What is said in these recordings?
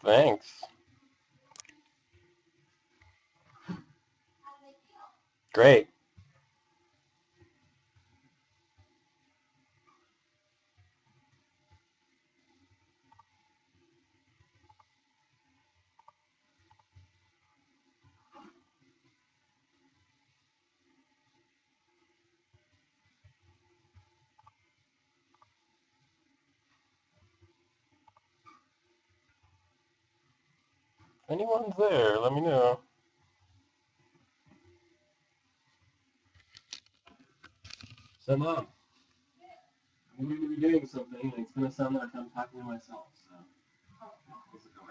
Thanks. Great. If anyone's there, let me know. So, Mom, I'm going to be doing something, and it's going to sound like I'm talking to myself, so how's it going?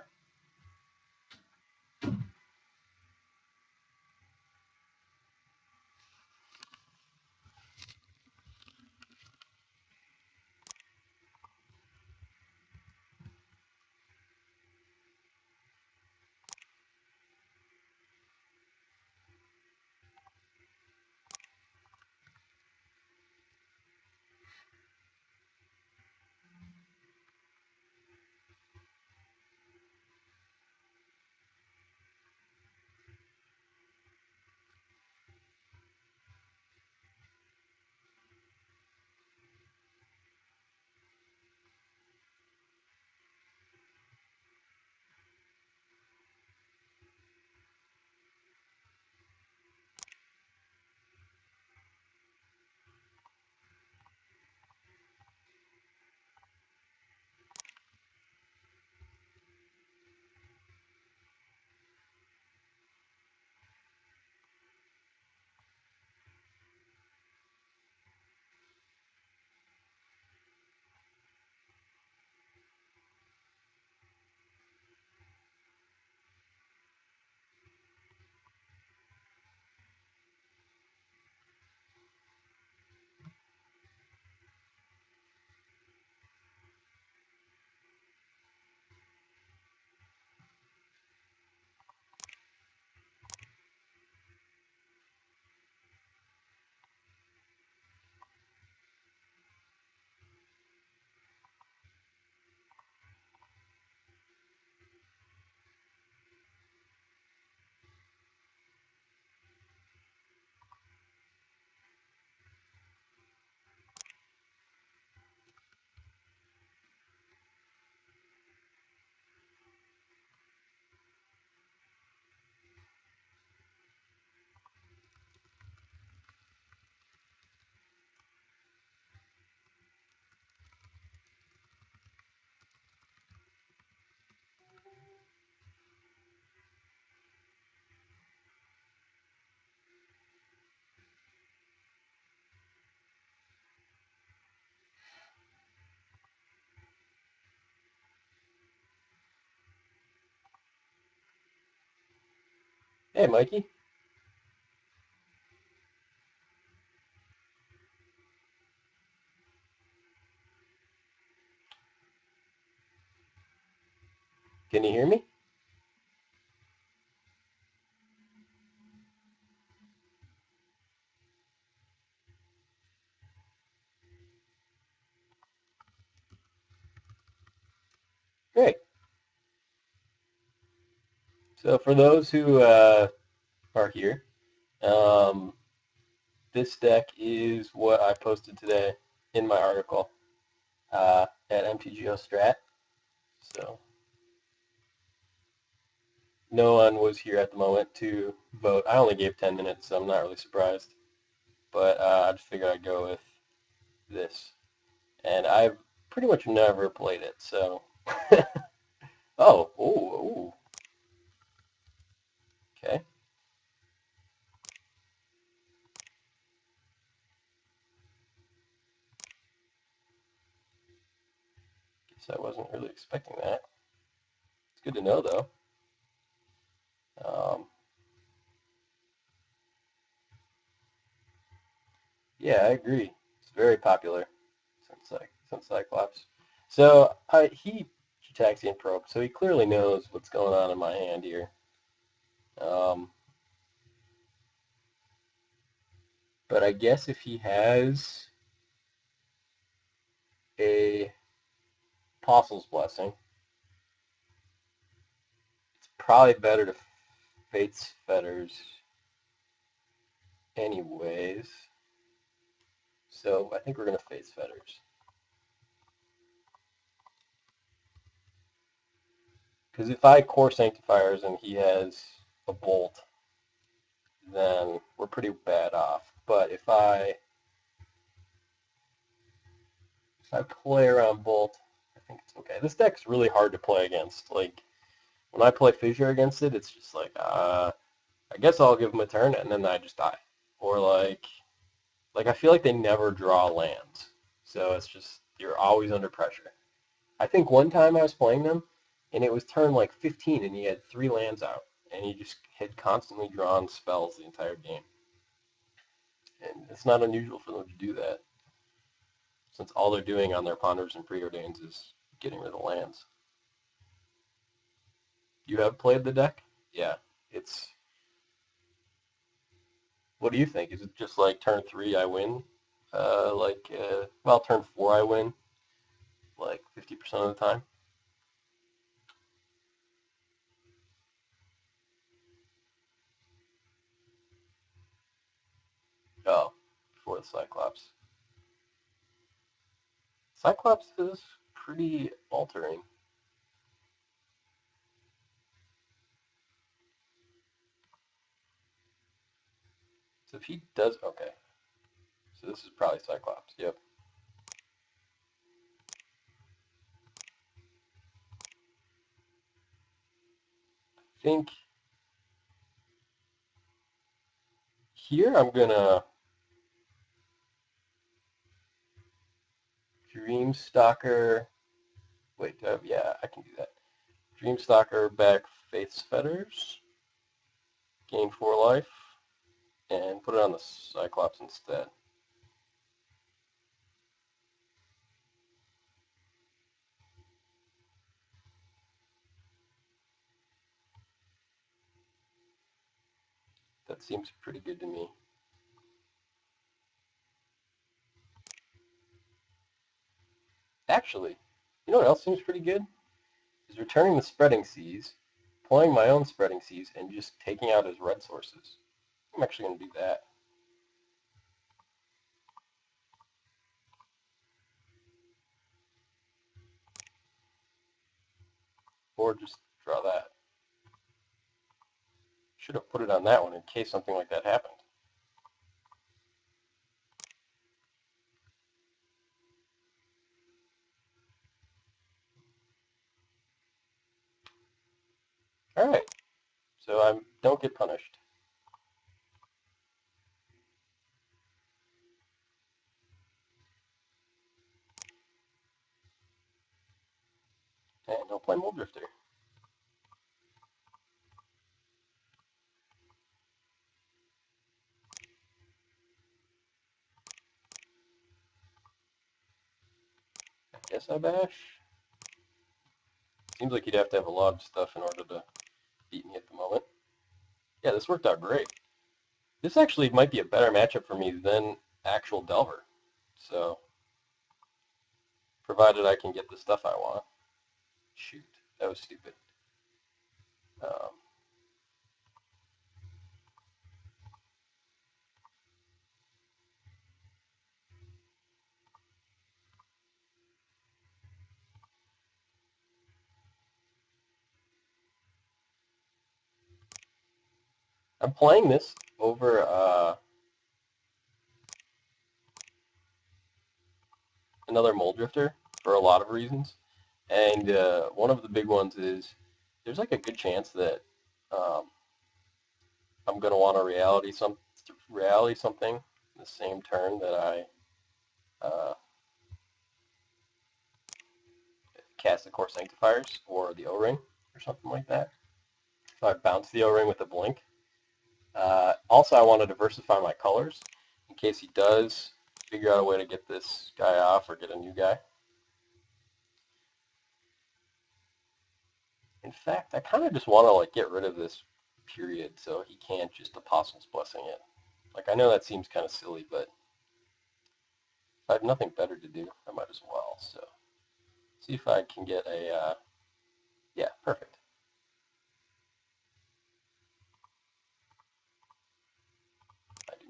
Hey, Mikey. Can you hear me? Great. So for those who are here, this deck is what I posted today in my article at mtgo Strat. So no one was here at the moment to vote. I only gave 10 minutes, so I'm not really surprised. But I just figured I'd go with this. And I've pretty much never played it, so... Oh, ooh. Okay. Guess I wasn't really expecting that. It's good to know, though. Yeah, I agree. It's very popular since Cyclops. So he Taxi and Probe, so he clearly knows what's going on in my hand here. But I guess if he has a Apostle's Blessing, probably better to Fate's Fetters anyways. So I think we're going to Fate's Fetters. Because if I Core Sanctifiers and he has a Bolt, then we're pretty bad off. But if I play around Bolt, I think it's okay. This deck's really hard to play against. Like, when I play Fissure against it, it's just like, I guess I'll give them a turn, and then I just die. Or like I feel like they never draw lands. So it's just, you're always under pressure. I think one time I was playing them, and it was turn like 15, and he had 3 lands out, and he just had constantly drawn spells the entire game. And it's not unusual for them to do that, since all they're doing on their Ponders and Preordains is getting rid of lands. You have played the deck? Yeah. It's... What do you think? Is it just like turn 3 I win? Well, turn 4 I win, like 50% of the time? Oh, before the Cyclops. Cyclops is pretty altering. So if he does, okay. So this is probably Cyclops, yep. I think here I'm gonna Dreamstalker, wait, yeah, I can do that. Dreamstalker back Faith's Fetters, gain 4 life, and put it on the Cyclops instead. That seems pretty good to me. Actually, you know what else seems pretty good? Is returning the Spreading Seas, playing my own Spreading Seas, and just taking out his red sources. I'm actually going to do that. Or just draw that. Should have put it on that one in case something like that happened. Alright, so I don't get punished. And don't play Mold Drifter. I guess I bash. Seems like you'd have to have a lot of stuff in order to beat me at the moment. Yeah, this worked out great. This actually might be a better matchup for me than actual Delver. So, provided I can get the stuff I want. Shoot, that was stupid. I'm playing this over another Mold Drifter for a lot of reasons. And one of the big ones is there's like a good chance that I'm going to want to reality something the same turn that I cast the Core Sanctifiers or the O-Ring or something like that. So I bounce the O-Ring with a blink. Also, I want to diversify my colors in case he does figure out a way to get this guy off or get a new guy. In fact, I kind of just want to like get rid of this period so he can't just Apostle's Blessing it. Like, I know that seems kind of silly, but if I have nothing better to do, I might as well. So, see if I can get a, yeah, perfect.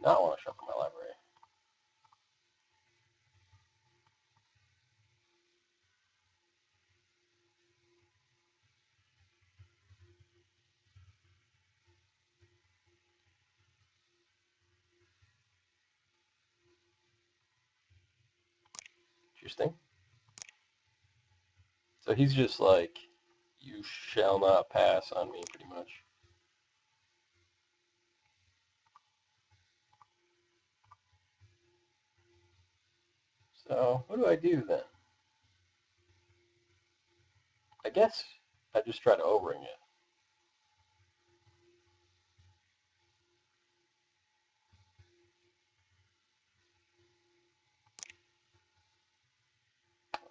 not want to shuffle my library. Interesting. So he's just like, you shall not pass on me, pretty much. So what do I do then? I guess I just try to O-ring it.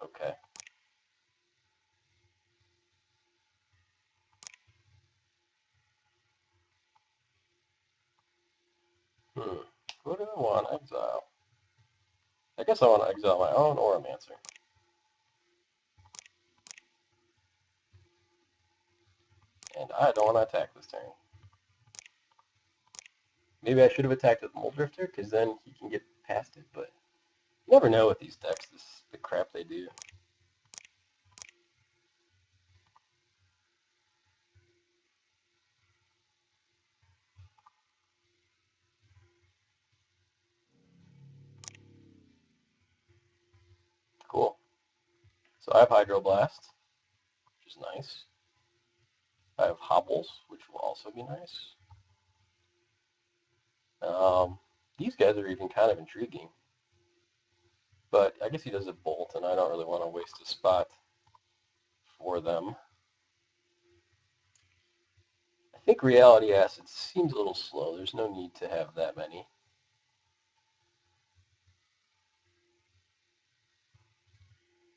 Okay. What do I want to exile? I guess I want to exile my own Oromancer. And I don't want to attack this turn. Maybe I should have attacked with Moldrifter, because then he can get past it, but you never know with these decks, the crap they do. Cool. So I have Hydroblast, which is nice. I have Hobbles, which will also be nice. These guys are even kind of intriguing. But I guess he does a Bolt, and I don't really want to waste a spot for them. I think Reality Acid seems a little slow. There's no need to have that many.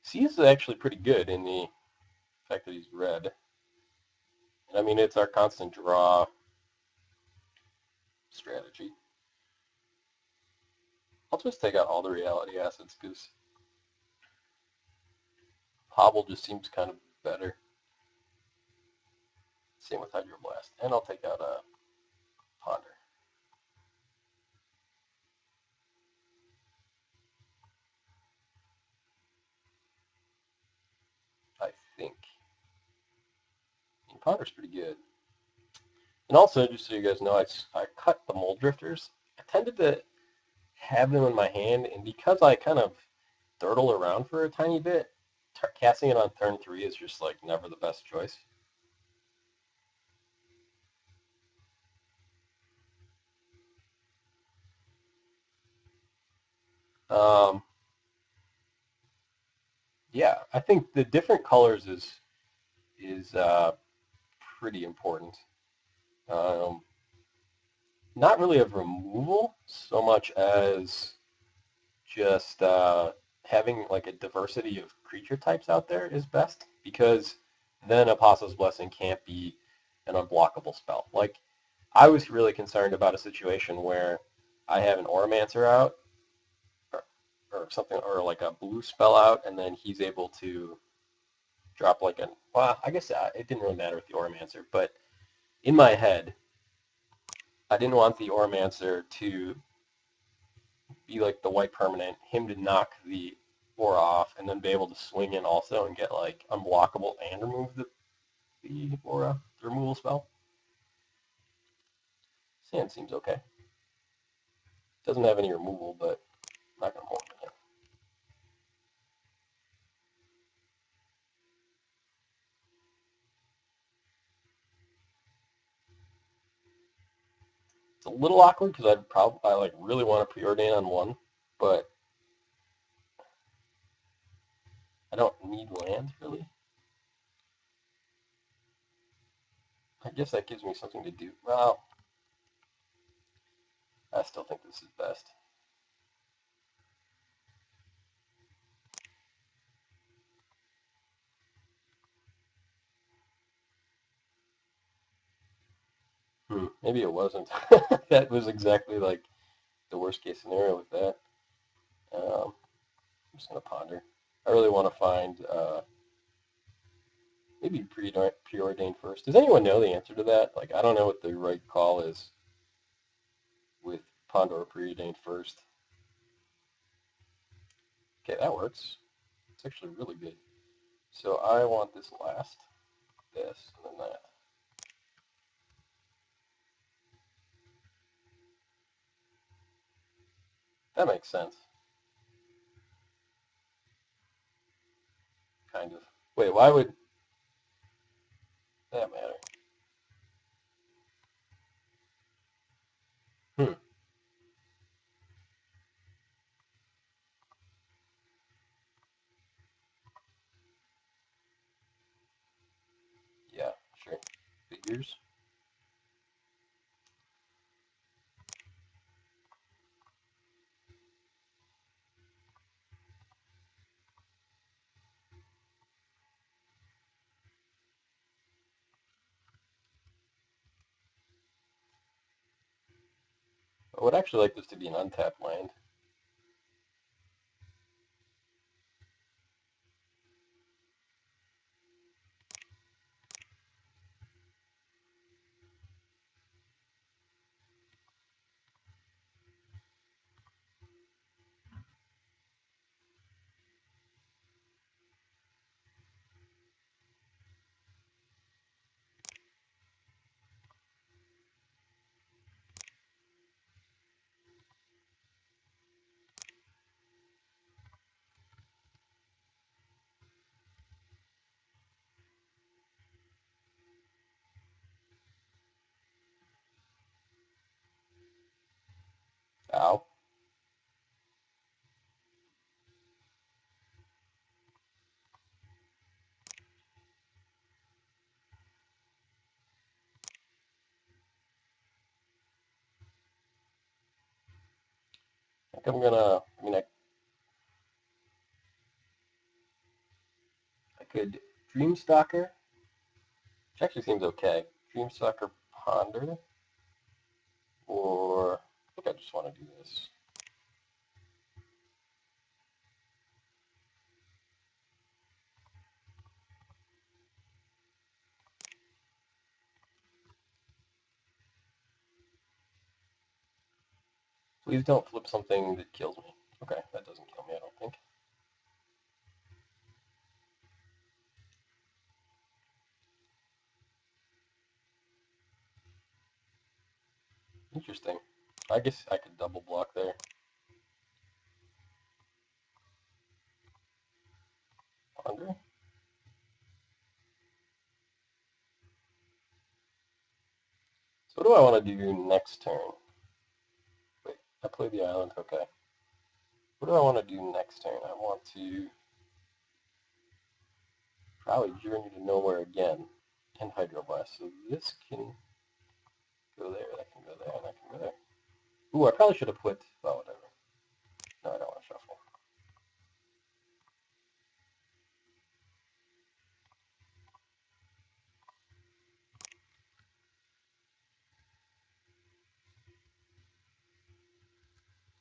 C is actually pretty good in the fact that he's red. And I mean, it's our constant draw strategy. I'll just take out all the Reality Acids because Hobble just seems kind of better. Same with Hydroblast. And I'll take out Ponder. I think. And Ponder's pretty good. And also, just so you guys know, I cut the Mold Drifters. I tended to have them in my hand, and because I kind of durdle around for a tiny bit, casting it on turn 3 is just like never the best choice. Yeah, I think the different colors is pretty important. Not really of removal so much as just having like a diversity of creature types out there is best, because then Apostle's Blessing can't be an unblockable spell. Like, I was really concerned about a situation where I have an Oromancer out or something, or like a blue spell out, and then he's able to drop like an, well, I guess it didn't really matter with the Oromancer, but in my head, I didn't want the Oromancer to be like the white permanent, him to knock the aura off, and then be able to swing in also and get like unblockable and remove the aura, the removal spell. Sand seems okay. Doesn't have any removal, but I'm not going to hold it. It's a little awkward because I like really want to preordain on one, but I don't need land really. I guess that gives me something to do. Well, I still think this is best. Maybe it wasn't. That was exactly like the worst case scenario with that. I'm just going to ponder. I really want to find maybe preordained first. Does anyone know the answer to that? Like, I don't know what the right call is with Ponder Preordained first. Okay, that works. It's actually really good. So I want this last, this, and then that. That makes sense. Kind of. Wait, why would that matter? Hmm. Yeah, sure. Figures. I would actually like this to be an untapped land. Ow. I think I'm gonna, I could Dreamstalker, which actually seems okay. Dreamstalker Ponder, or I think I just want to do this. Please don't flip something that kills me. Okay, that doesn't kill me, I don't think. Interesting. I guess I could double block there. Ponder. So what do I want to do next turn? Wait, I played the island, okay. What do I want to do next turn? I want to probably Journey to Nowhere again and Hydroblast. So this can go there, that can go there, and that can go there. Ooh, I probably should have put, oh, whatever. No, I don't want to shuffle.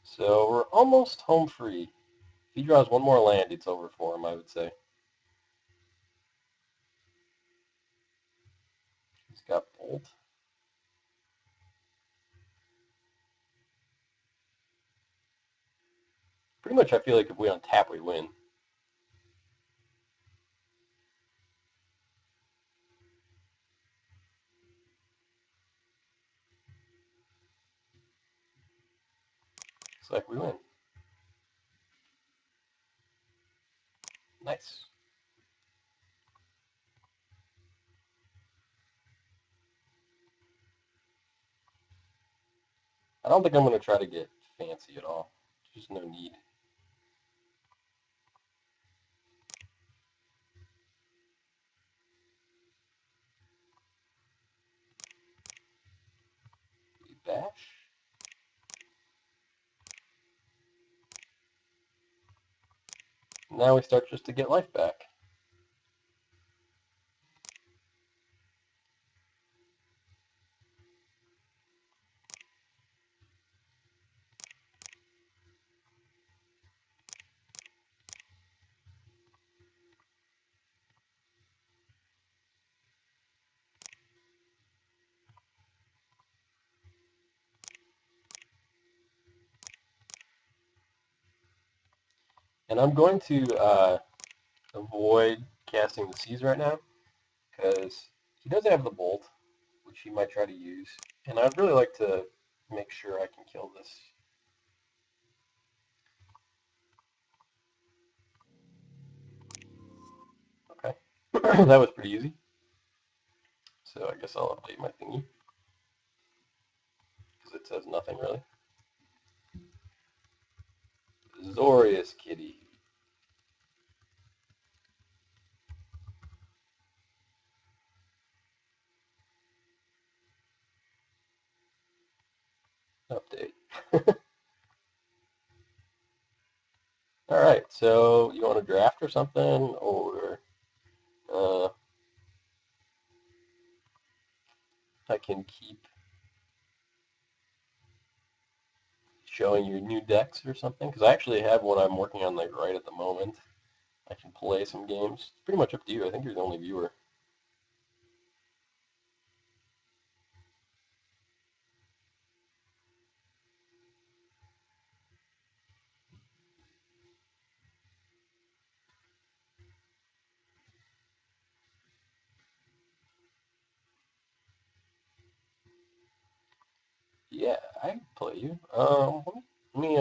So we're almost home free. If he draws one more land, it's over for him, I would say. He's got Bolt. Pretty much I feel like if we untap, we win. It's like we win. Nice. I don't think I'm going to try to get fancy at all. There's just no need. We bash. Now we start just to get life back. And I'm going to avoid casting the Seas right now, because he does have the Bolt, which he might try to use. And I'd really like to make sure I can kill this. Okay. That was pretty easy. So I guess I'll update my thingy, because it says nothing really. Azoriuskitty. Update. All right, so you want to draft or something, or I can keep showing you new decks or something? Because I actually have one I'm working on like right at the moment. I can play some games. It's pretty much up to you. I think you're the only viewer. Yeah, I can play you. Let me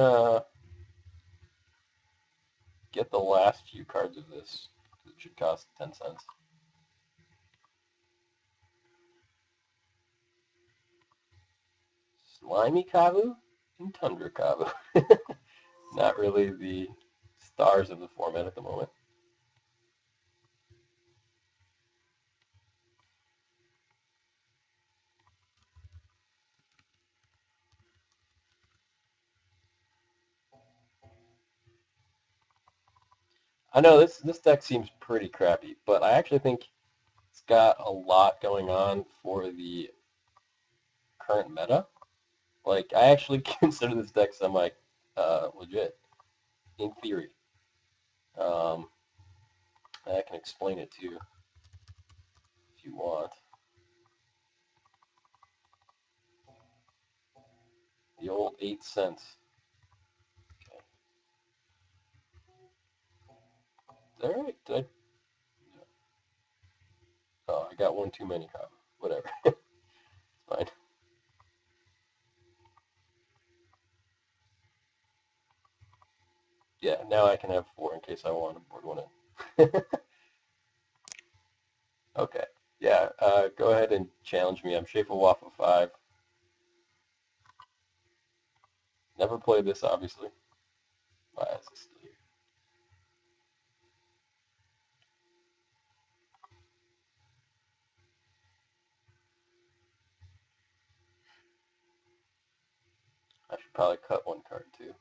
get the last few cards of this. It should cost 10 cents. Slimy Kavu and Tundra Kavu. Not really the stars of the format at the moment. I know this deck seems pretty crappy, but I actually think it's got a lot going on for the current meta. Like, I actually consider this deck semi legit, in theory. Um, I can explain it to you if you want. The old 8 cents. Okay. Is that right? Did I? Oh, I got one too many copies. Whatever. It's fine. Yeah, now I can have 4 in case I want to board one in. Okay. Yeah, go ahead and challenge me. I'm Shaffer Waffle 5. Never played this, obviously. Why is this still here? I should probably cut one card, too.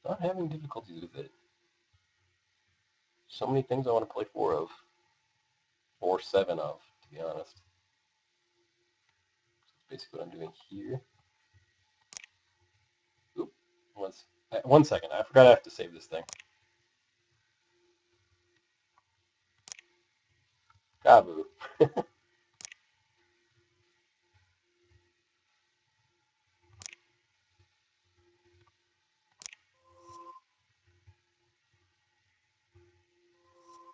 Not having difficulties with it. So many things I want to play 4 of. Or 7 of, to be honest. That's basically what I'm doing here. Oop. One second. I forgot I have to save this thing. Kabu.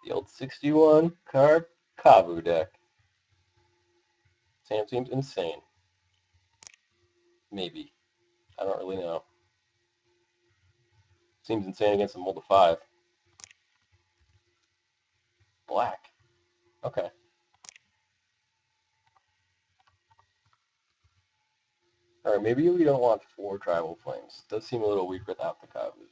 The old 61 card Kabu deck. Sam seems insane. Maybe. I don't really know. Seems insane against a mold of 5. Black. Okay. Alright, maybe we don't want 4 tribal flames. Does seem a little weak without the Kabu.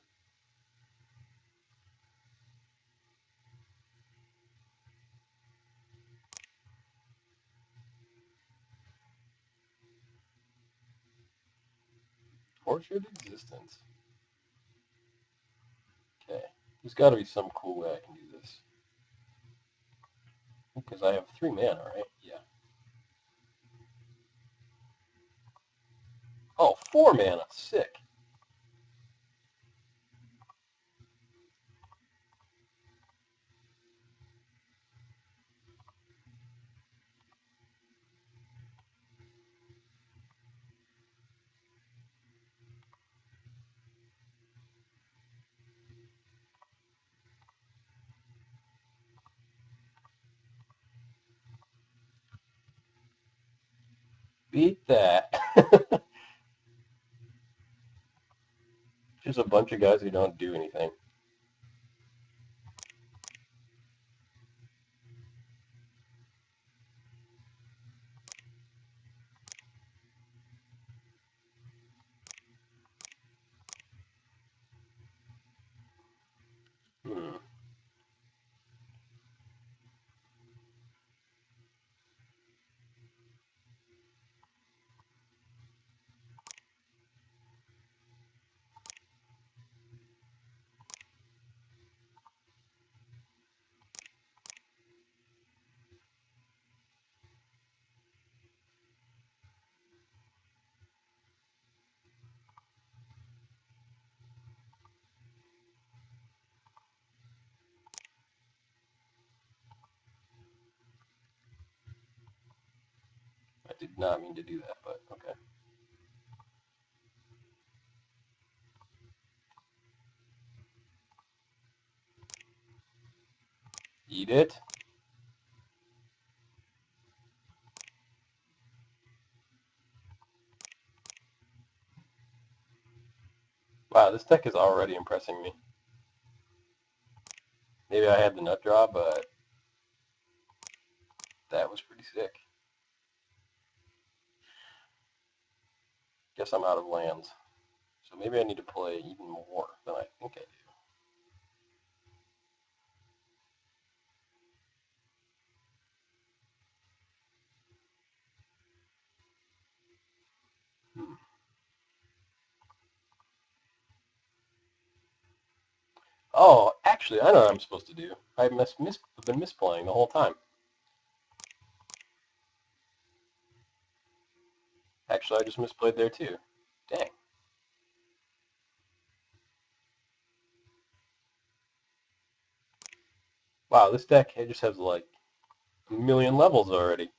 Tortured Existence. Okay. There's got to be some cool way I can do this. Because I have 3 mana, right? Yeah. Oh, 4 mana. Sick. Beat that. Just a bunch of guys who don't do anything. Hmm. I did not mean to do that, but okay. Eat it. Wow, this deck is already impressing me. Maybe I had the nut draw, but that was pretty sick. Guess I'm out of lands. So maybe I need to play even more than I think I do. Oh, actually, I know what I'm supposed to do. I've been misplaying the whole time. Actually, I just misplayed there too. Dang. Wow, this deck just has like a million levels already.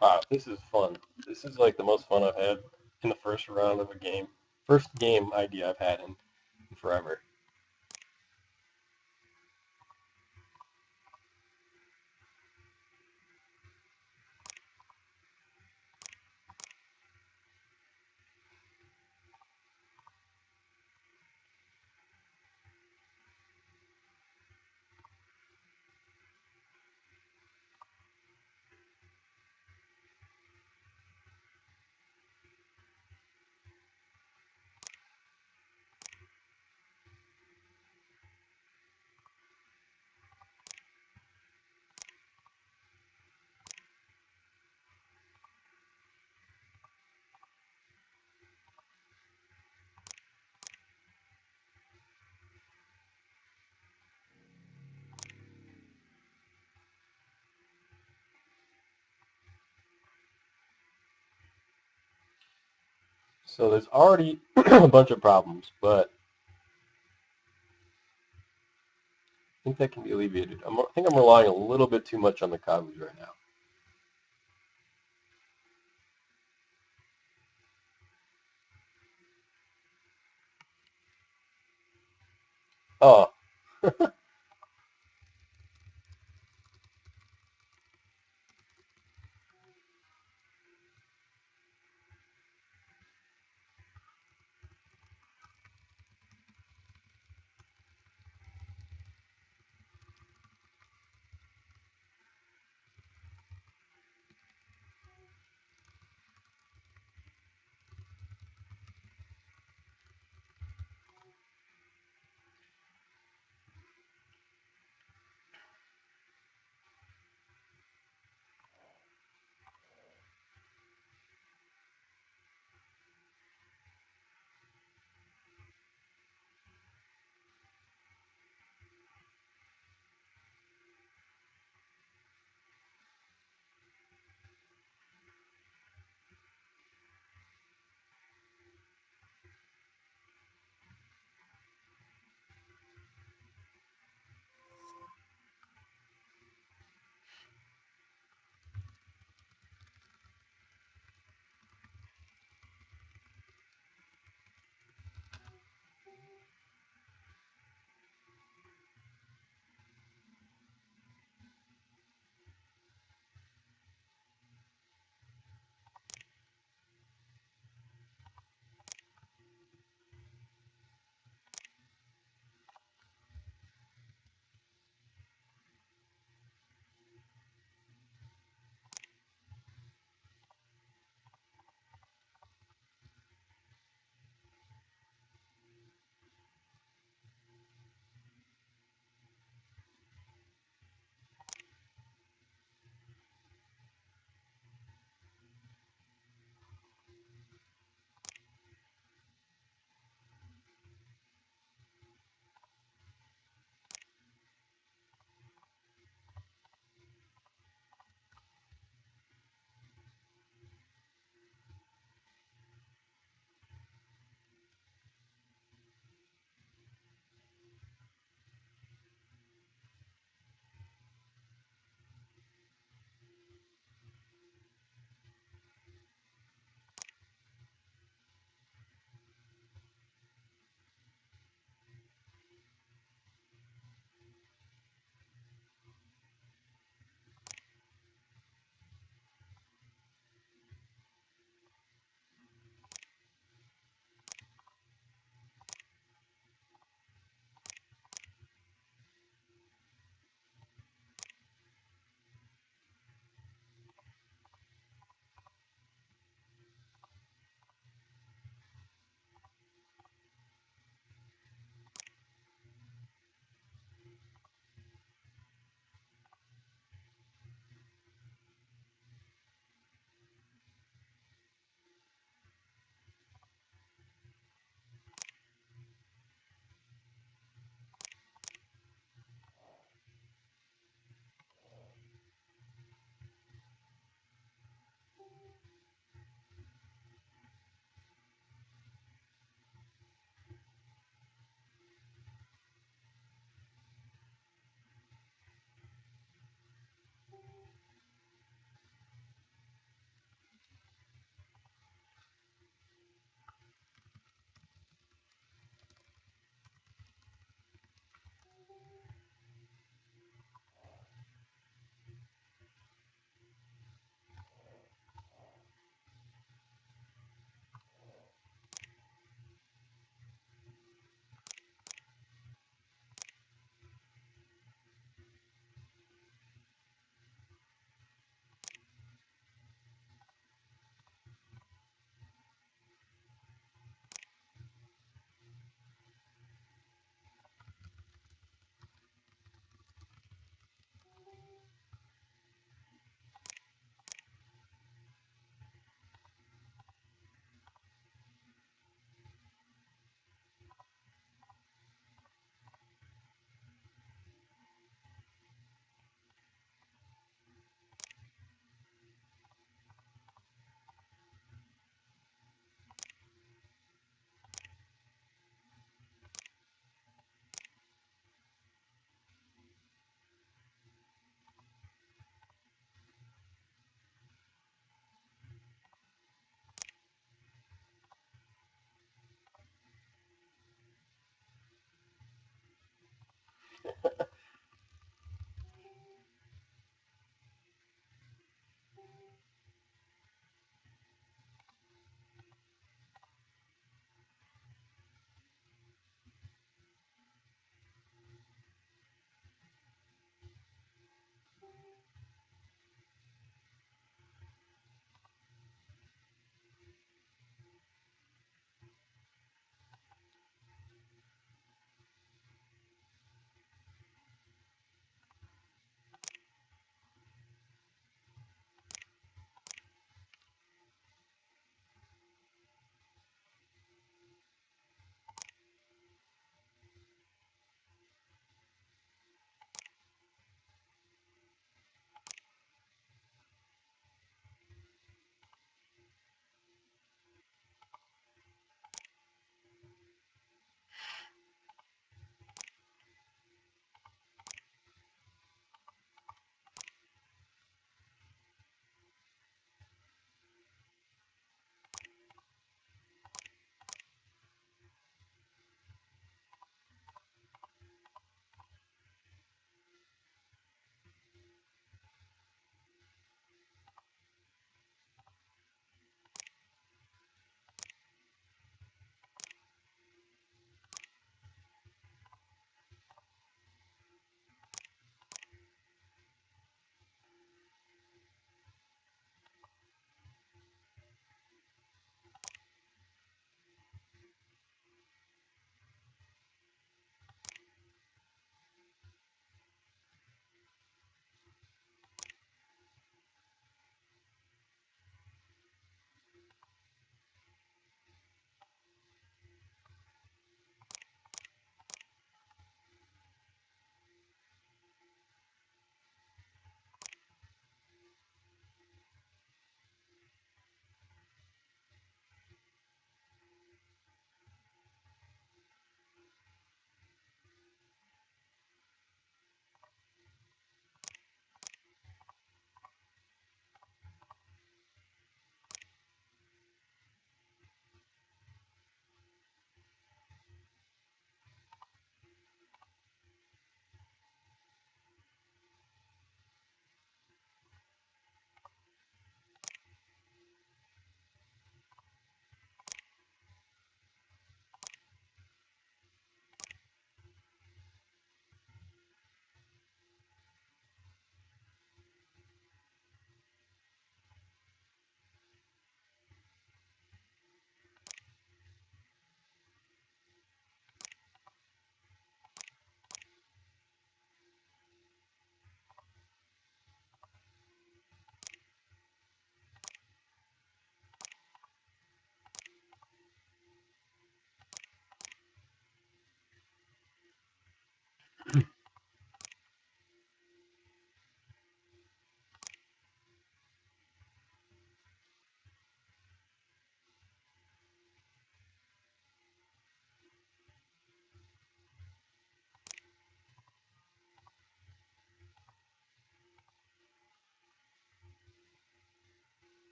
Wow, this is fun. This is like the most fun I've had in the first round of a game. First game idea I've had in forever. So there's already a bunch of problems, but I think that can be alleviated. I think I'm relying a little bit too much on the Kagus right now. Oh,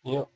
Yep.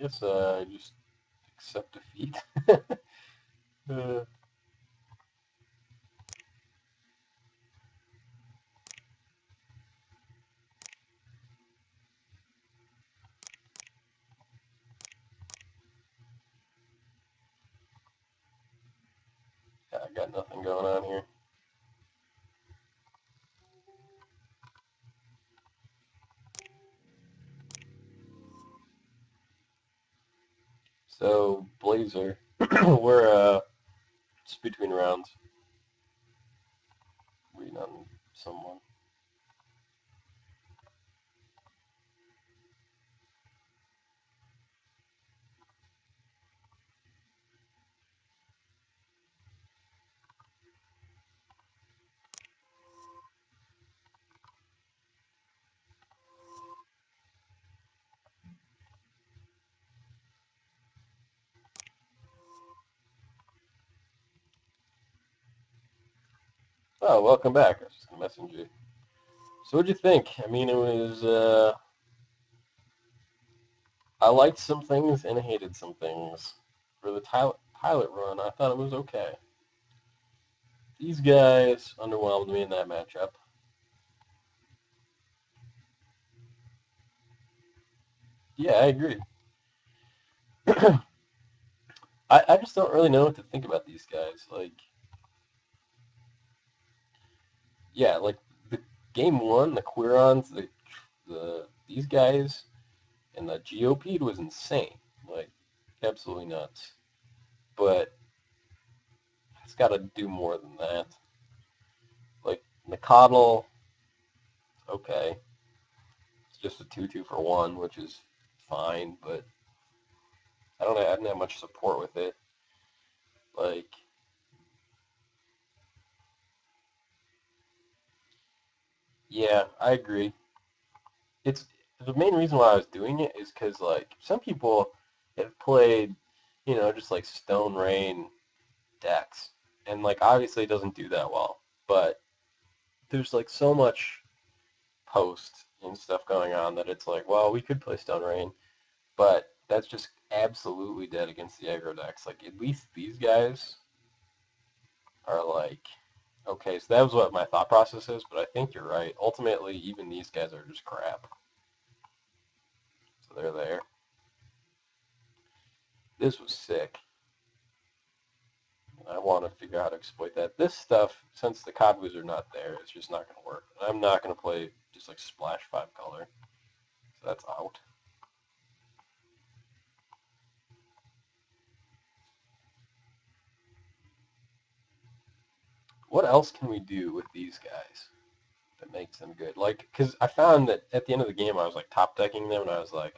guess just accept defeat. uh, yeah, I got nothing going on here. So, Blazer, we're just between rounds, waiting on someone. Oh, welcome back. I was just gonna message you. So, what'd you think? I mean, it was. I liked some things and hated some things. For the pilot run, I thought it was okay. These guys underwhelmed me in that matchup. Yeah, I agree. I just don't really know what to think about these guys. Like, yeah, like the game one, the Quirons, these guys, and the GOP was insane. Like, absolutely nuts. But it's got to do more than that. Like, Nicodle, okay. It's just a 2-2 for 1, which is fine, but I didn't have much support with it. Like, yeah, I agree. It's the main reason why I was doing it is because, like, some people have played, just like Stone Rain decks, and like obviously it doesn't do that well, but there's like so much post and stuff going on that it's like, well, we could play Stone Rain, but that's just absolutely dead against the aggro decks. Like, at least these guys are like, okay, so that was what my thought process is, but I think you're right. Ultimately, even these guys are just crap. So they're there. This was sick. I want to figure out how to exploit that. This stuff, since the Kodwus are not there, it's just not going to work. I'm not going to play just like Splash 5 color. So that's out. What else can we do with these guys that makes them good? Like, because I found that at the end of the game, I was like top decking them, and I was like,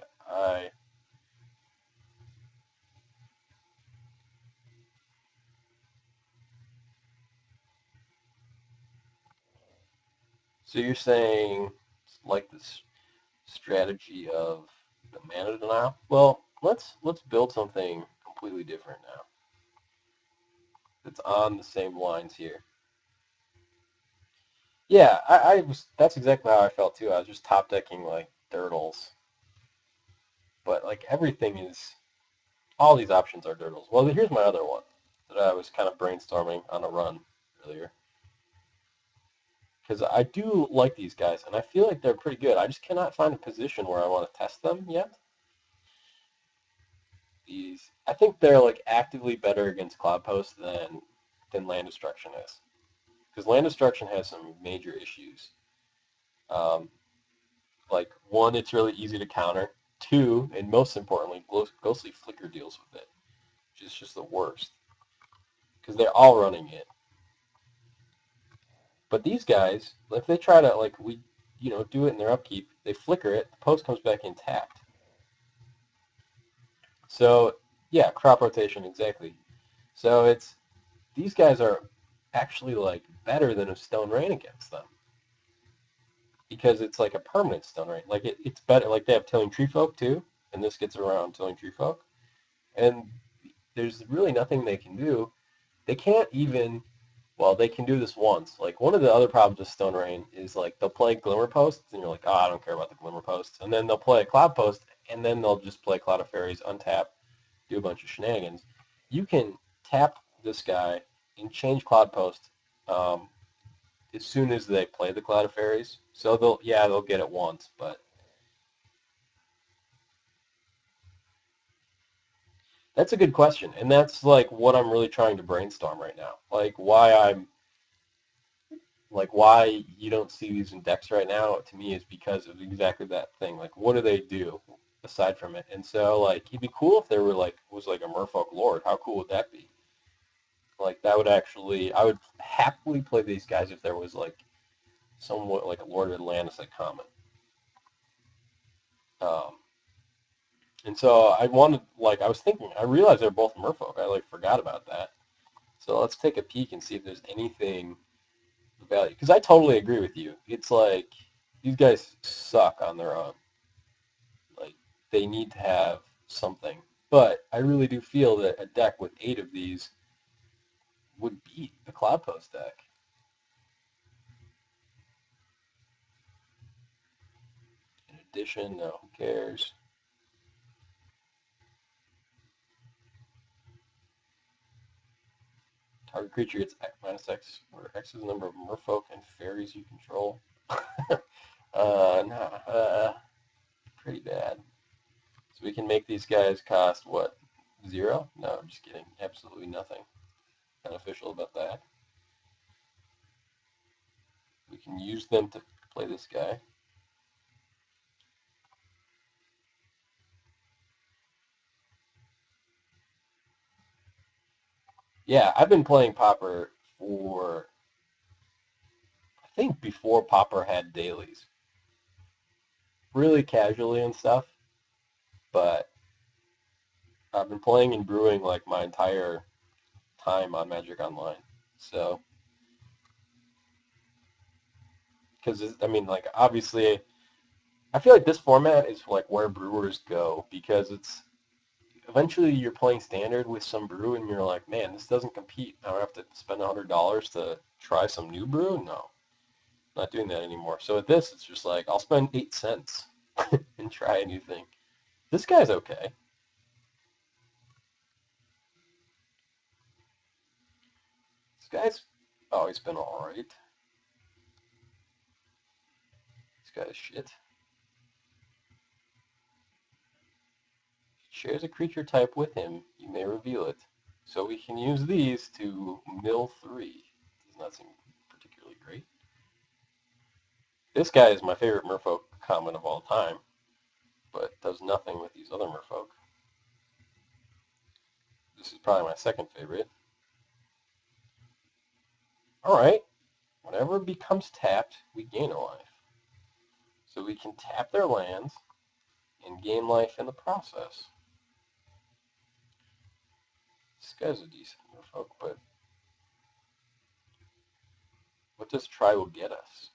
So you're saying like this strategy of the mana denial? Well, let's build something completely different now. That's on the same lines here. Yeah, I was. That's exactly how I felt too. I was just top decking like Dirtles, but like everything is. All these options are Dirtles. Well, here's my other one that I was kind of brainstorming on a run earlier. Because I do like these guys, and I feel like they're pretty good. I just cannot find a position where I want to test them yet. I think they're like actively better against Cloudpost than Land Destruction is. Because Land Destruction has some major issues. Um, like, one, it's really easy to counter. Two, and most importantly, Ghostly Flicker deals with it, which is just the worst. Because they're all running it. But these guys, if they try to, like, do it in their upkeep, they flicker it, the post comes back intact. So, yeah, crop rotation, exactly. So these guys are actually, like, better than a Stone Rain against them. Because it's like a permanent Stone Rain. Like, it's better, like, they have Tilling Tree Folk, too, and this gets around Tilling Tree Folk. And there's really nothing they can do. They can't even Well, they can do this once. Like, one of the other problems with Stone Rain is, like, they'll play Glimmer Posts, and you're like, oh, I don't care about the Glimmer Posts. And then they'll play a Cloud Post, and then they'll just play Cloud of Fairies, untap, do a bunch of shenanigans. You can tap this guy and change Cloud Post as soon as they play the Cloud of Fairies. So they'll get it once, but that's a good question. And that's like what I'm really trying to brainstorm right now. Why you don't see these in decks right now to me is because of exactly that thing. Like, what do they do aside from it? And so, like, it'd be cool if there was like a merfolk lord. How cool would that be? Like, that would actually, I would happily play these guys if there was like somewhat like a Lord of Atlantis like common. Um, and so I was thinking, I realized they're both merfolk. I like forgot about that. So let's take a peek and see if there's anything of value. Because I totally agree with you. It's like these guys suck on their own. Like, they need to have something. But I really do feel that a deck with 8 of these would beat the Cloud Post deck. In addition, no, who cares? Target creature gets -X, where X is the number of merfolk and fairies you control. Pretty bad. So we can make these guys cost, what, 0? No, I'm just kidding. Absolutely nothing beneficial about that. We can use them to play this guy. Yeah, I've been playing Pauper for, I think, before Pauper had dailies. Really casually and stuff, but I've been playing and brewing like my entire time on Magic Online. So, because, I mean, like, obviously, I feel like this format is like where brewers go because it's eventually you're playing standard with some brew and you're like, man, this doesn't compete. I don't have to spend $100 to try some new brew. No, not doing that anymore. So with this, it's just like I'll spend 8 cents and try a new thing. This guy's okay. This guy's always been all right. This guy's shit. Shares a creature type with him. You may reveal it. So we can use these to mill 3. Does not seem particularly great. This guy is my favorite merfolk common of all time, but does nothing with these other merfolk. This is probably my second favorite. Alright, whenever it becomes tapped, we gain a life. So we can tap their lands and gain life in the process. This guy's a decent merfolk, but what does Tribal get us?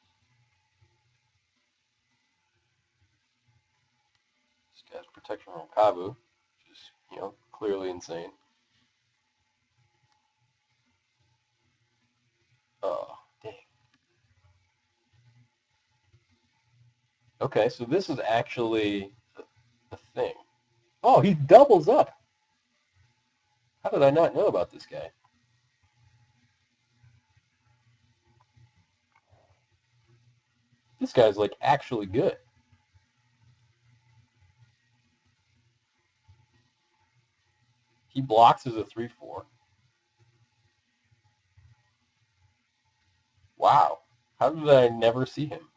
This guy's protection from Kabu, which is, clearly insane. Oh, dang. Okay, so this is actually the thing. Oh, he doubles up. How did I not know about this guy? This guy's like actually good. He blocks as a 3/4. Wow. How did I never see him?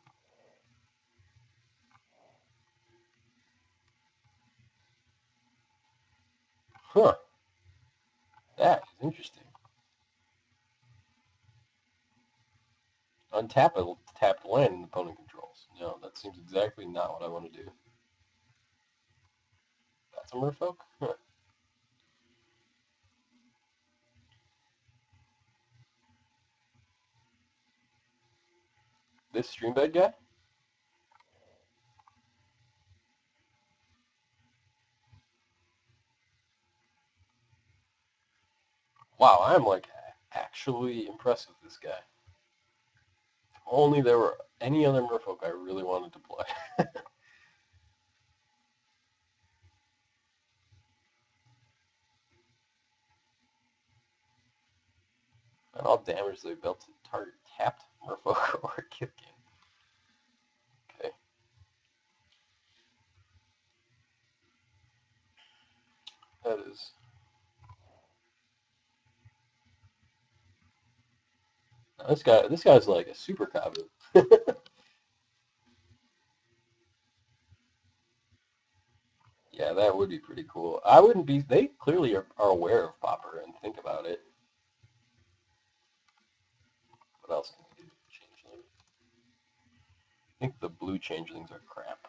Huh. That is interesting. Untap a tapped land an opponent controls. No, that seems exactly not what I want to do. That's a merfolk? Huh. This streambed guy? Wow, I'm like actually impressed with this guy. If only there were any other merfolk I really wanted to play. And all damage they built to target tapped merfolk or kick game. Okay. That is... This guy's like a super Kavu. Yeah, that would be pretty cool. I wouldn't be... They clearly are aware of Pauper and think about it. What else can we do? Changeling. I think the blue changelings are crap.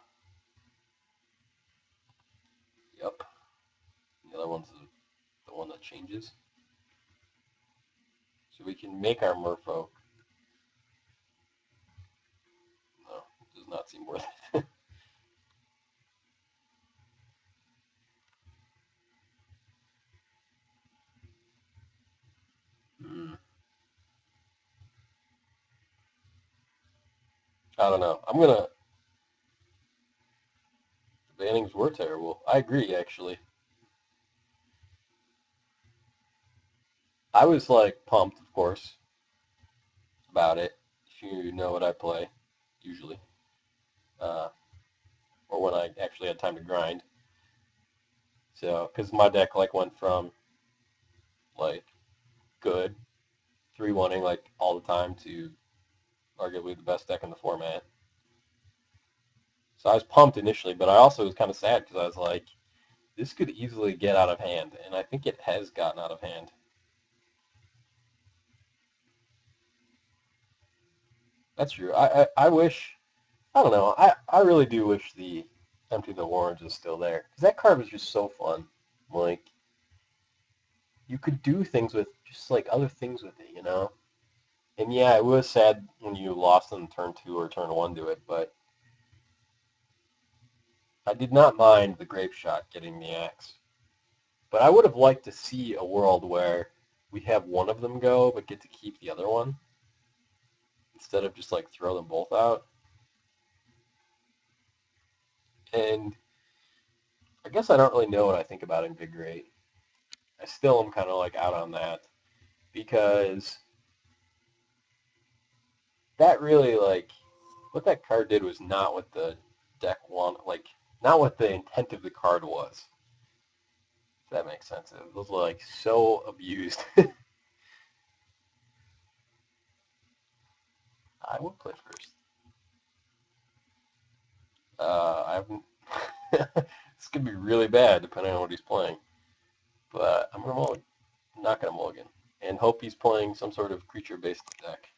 Yep. The other one's the one that changes. So we can make our merfolk. No, it does not seem worth it. I don't know. The bannings were terrible. I agree, actually. I was like pumped, of course, about it. If you know what I play, usually, or when I actually had time to grind. So, because my deck like went from like good 3-1ing like all the time to arguably the best deck in the format. So I was pumped initially, but I also was kind of sad because I was like, this could easily get out of hand, and I think it has gotten out of hand. That's true. I wish, I don't know, I really do wish the Empty the Orange is still there. Because that card was just so fun. Like, you could do things with, just like other things with it, you know? And yeah, it was sad when you lost on turn 2 or turn 1 to it, but I did not mind the Grape Shot getting the axe. But I would have liked to see a world where we have one of them go, but get to keep the other one. Instead of just like throw them both out. And I guess I don't really know what I think about Invigorate. I still am kind of like out on that because that really like what that card did was not what the deck wanted, like not what the intent of the card was. If that makes sense. It was like so abused. I will play first. I haven't. It's gonna be really bad depending on what he's playing, but I'm gonna mulligan. I'm not gonna mulligan, and hope he's playing some sort of creature-based deck.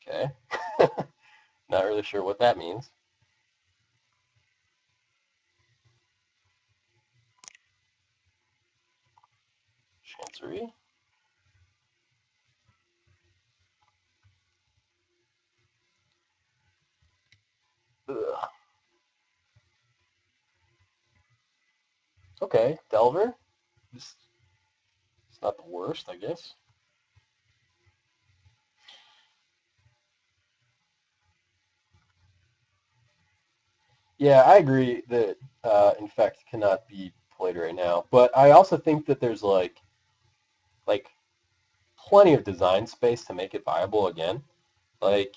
Okay. Not really sure what that means. Chancery. Ugh. Okay, Delver. It's not the worst, I guess. Yeah, I agree that Infect cannot be played right now, but I also think that there's like plenty of design space to make it viable again. Like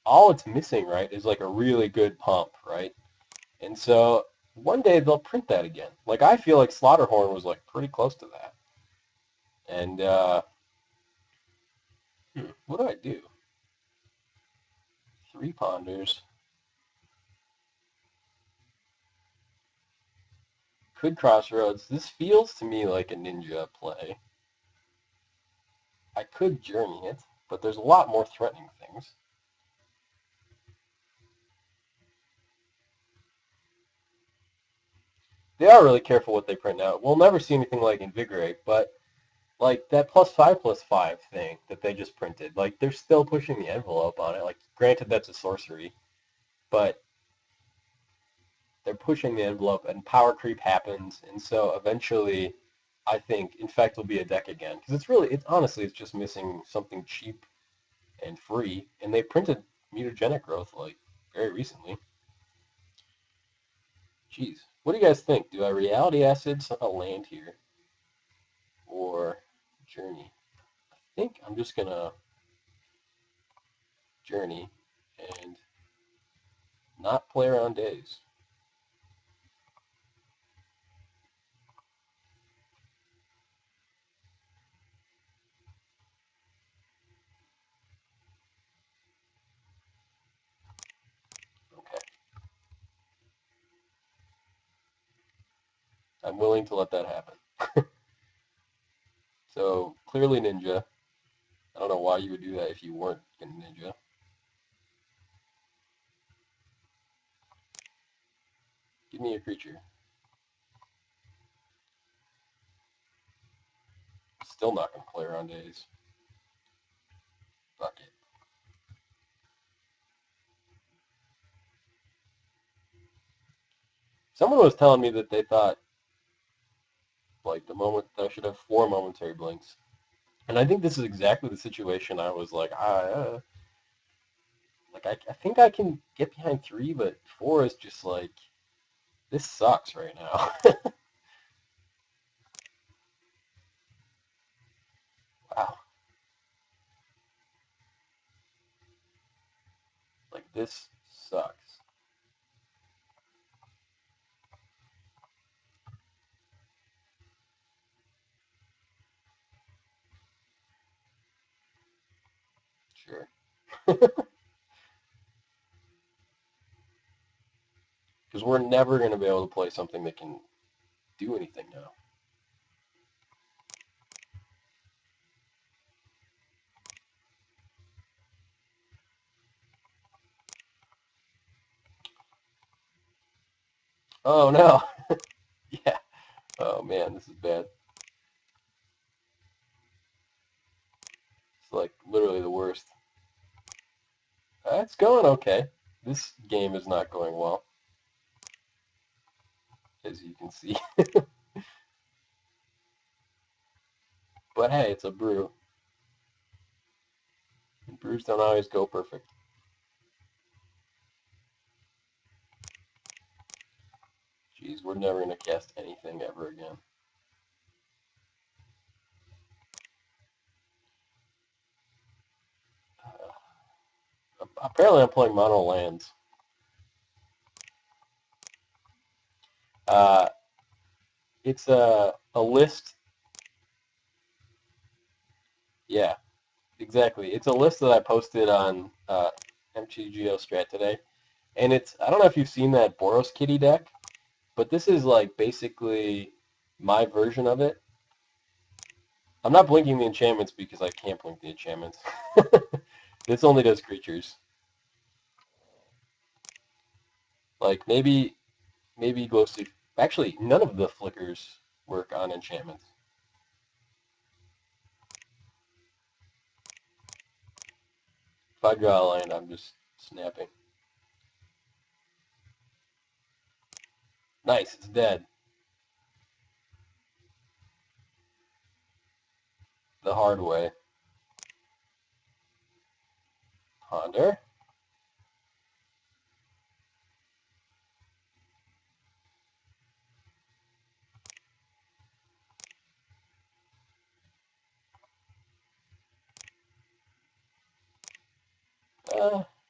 all it's missing, right, is like a really good pump, right? And so one day they'll print that again. Like I feel like Slaughterhorn was like pretty close to that. And what do I do? 3 ponders. Could Crossroads. This feels to me like a ninja play. I could journey it, but there's a lot more threatening things. They are really careful what they print out. We'll never see anything like Invigorate, but like that +5/+5 thing that they just printed, like they're still pushing the envelope on it. Like granted that's a sorcery, but they're pushing the envelope, and power creep happens, and so eventually, I think Infect will be a deck again, because it's honestly, it's just missing something cheap and free, and they printed mutagenic growth like very recently. Jeez, what do you guys think? Do I reality acid a land here, or journey? I think I'm just gonna journey and not play around days. Okay, I'm willing to let that happen. So clearly ninja. I don't know why you would do that if you weren't gonna ninja. Give me a creature. Still not gonna play around days. Fuck it. Someone was telling me that they thought like the moment that I should have 4 momentary blinks. And I think this is exactly the situation I was like, I think I can get behind 3, but 4 is just like, this sucks right now. Wow. Like, this sucks. Sure. Because we're never going to be able to play something that can do anything now. Oh, no. Yeah. Oh, man, this is bad. It's like literally the worst. It's going okay. This game is not going well, as you can see. But hey, it's a brew. And brews don't always go perfect. Jeez, we're never going to cast anything ever again. Apparently I'm playing mono lands. Uh, it's a list. Yeah, exactly. It's a list that I posted on mtgo Strat today. And I don't know if you've seen that Kitty deck, but this is like basically my version of it. I'm not blinking the enchantments because I can't blink the enchantments. This only does creatures. Like maybe glow stick. Actually, none of the flickers work on enchantments. If I draw a land, I'm just snapping. Nice, it's dead. The hard way. Ponder.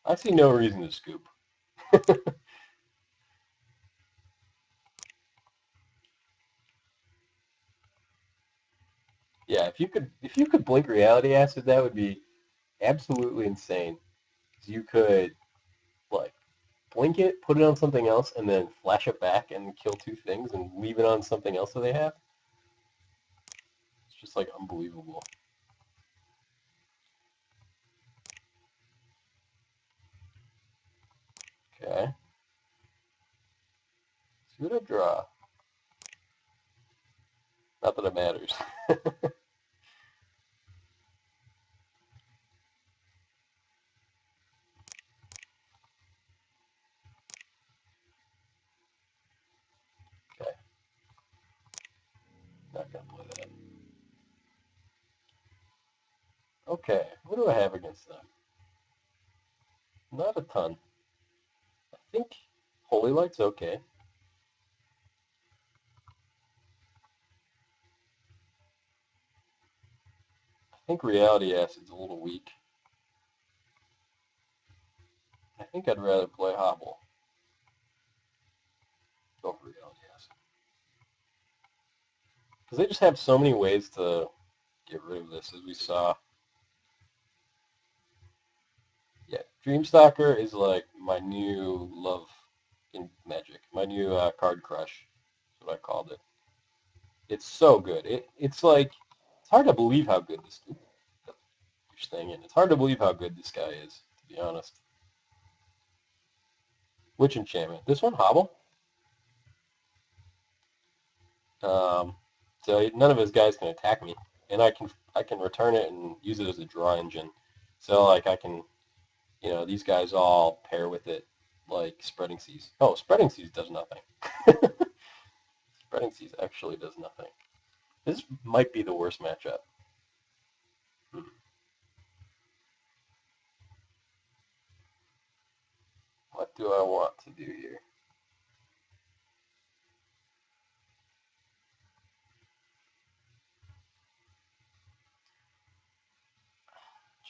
I see no reason to scoop. Yeah, if you could blink reality acid, that would be absolutely insane. You could like blink it, put it on something else, and then flash it back and kill 2 things and leave it on something else that they have. It's just like unbelievable. Okay. See what I draw. Not that it matters. Okay, what do I have against them? Not a ton. I think Holy Light's okay. I think Reality Acid's a little weak. I think I'd rather play Hobble. Go for Reality Acid. Because they just have so many ways to get rid of this, as we saw. Yeah, Dreamstalker is like my new love in Magic. My new card crush. That's what I called it. It's so good. It's like, it's hard to believe how good this dude is. It's hard to believe how good this guy is, to be honest. Which enchantment? This one, Hobble? So none of his guys can attack me, and I can return it and use it as a draw engine. So like I can, these guys all pair with it, like Spreading Seas. Oh, Spreading Seas does nothing. Spreading Seas actually does nothing. This might be the worst matchup. What do I want to do here?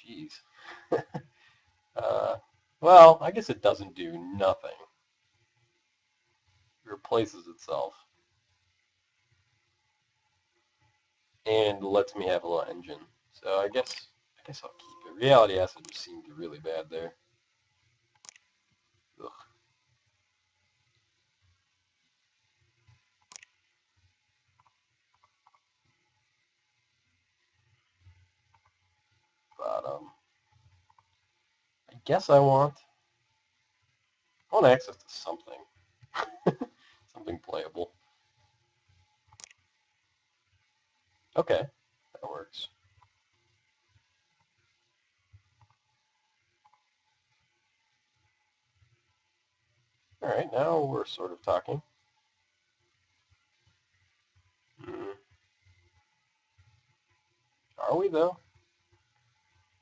Jeez. Well, I guess it doesn't do nothing. It replaces itself. And lets me have a little engine. So I guess I'll keep it. Reality Acid just seemed really bad there. Ugh. But I guess I want access to something. Something playable. Okay, that works. All right, now we're sort of talking. Are we though?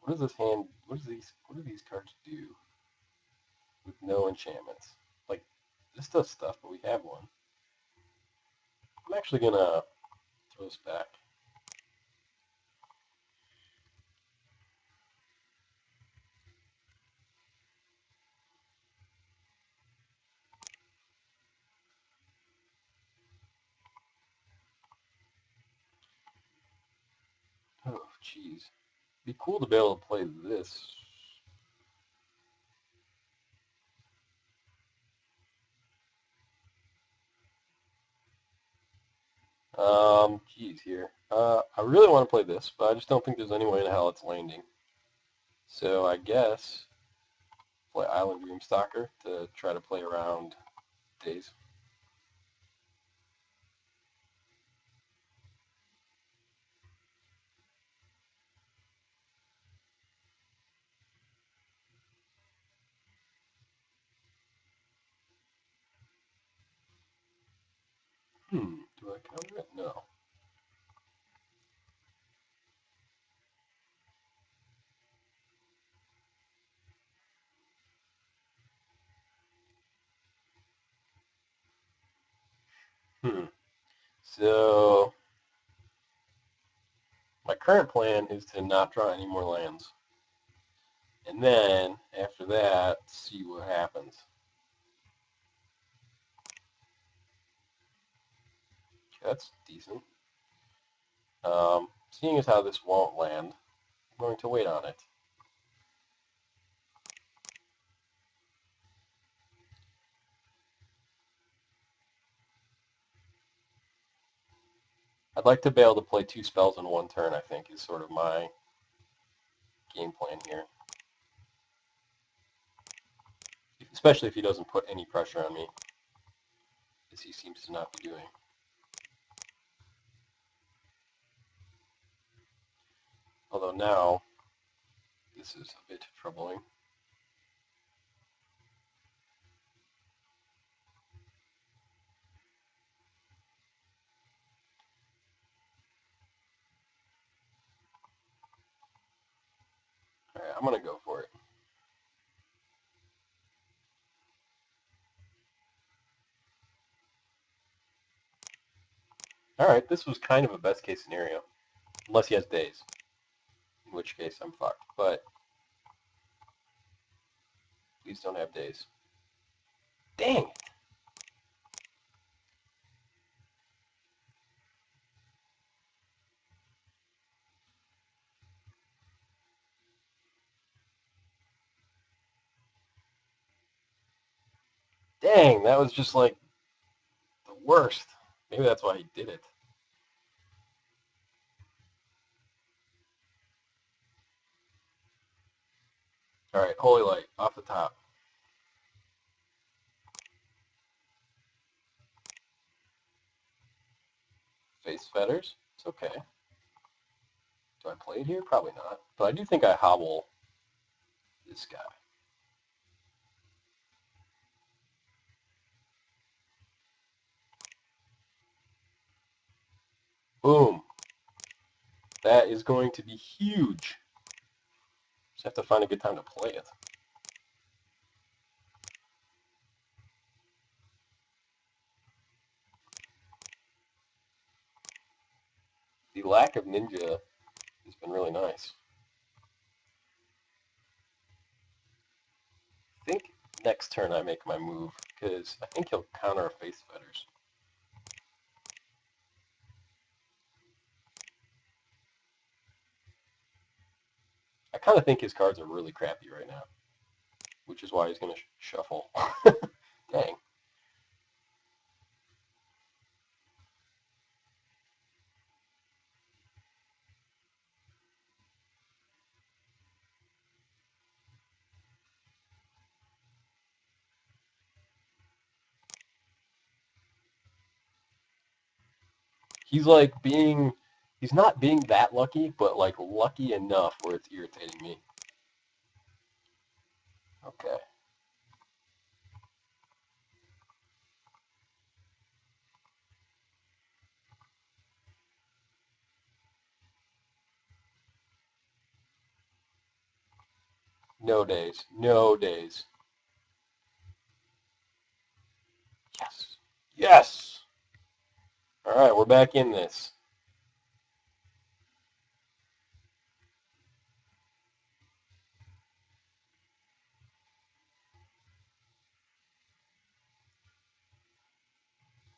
What does this hand? What do these cards do with no enchantments? Like this does stuff, but we have one. I'm actually gonna throw this back. Oh, jeez. Be cool to be able to play this. Geez here. I really want to play this, but I just don't think there's any way in hell it's landing. So I guess play Island Dreamstalker to try to play around days. Do I counter it? No. So my current plan is to not draw any more lands. And then, after that, see what happens. That's decent. Seeing as how this won't land, I'm going to wait on it. I'd like to be able to play 2 spells in 1 turn, I think, is sort of my game plan here. Especially if he doesn't put any pressure on me, as he seems to not be doing. Although now, this is a bit troubling. I'm going to go for it. Alright, this was kind of a best case scenario. Unless he has days. In which case I'm fucked. But please don't have days. Dang it! Dang, that was just like the worst. Maybe that's why he did it. Alright, Holy Light, off the top. Face Fetters, it's okay. Do I play it here? Probably not. But I do think I hobble this guy. Boom. That is going to be huge. Just have to find a good time to play it. The lack of ninja has been really nice. I think next turn I make my move, because I think he'll counter Face Fetters. I kind of think his cards are really crappy right now, which is why he's going to shuffle. Dang. He's like being, he's not being that lucky, but like lucky enough where it's irritating me. Okay. No days. No days. Yes. Yes! Alright, we're back in this.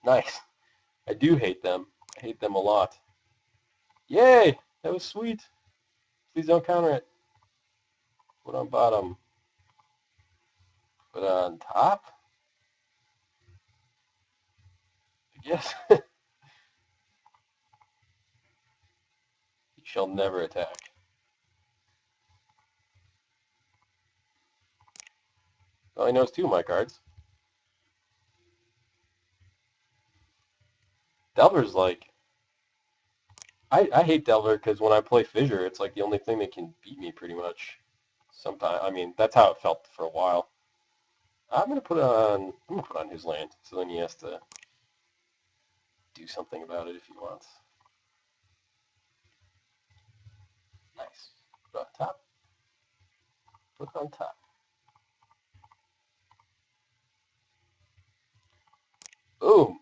Nice. I do hate them. I hate them a lot. Yay! That was sweet. Please don't counter it. Put on bottom. Put on top? I guess. You shall never attack. Well, he knows two of my cards. Delver's like... I hate Delver because when I play Fissure, it's like the only thing that can beat me pretty much. Sometimes, I mean, that's how it felt for a while. I'm gonna put on his land, so then he has to do something about it if he wants. Nice. Put on top. Put on top. Boom.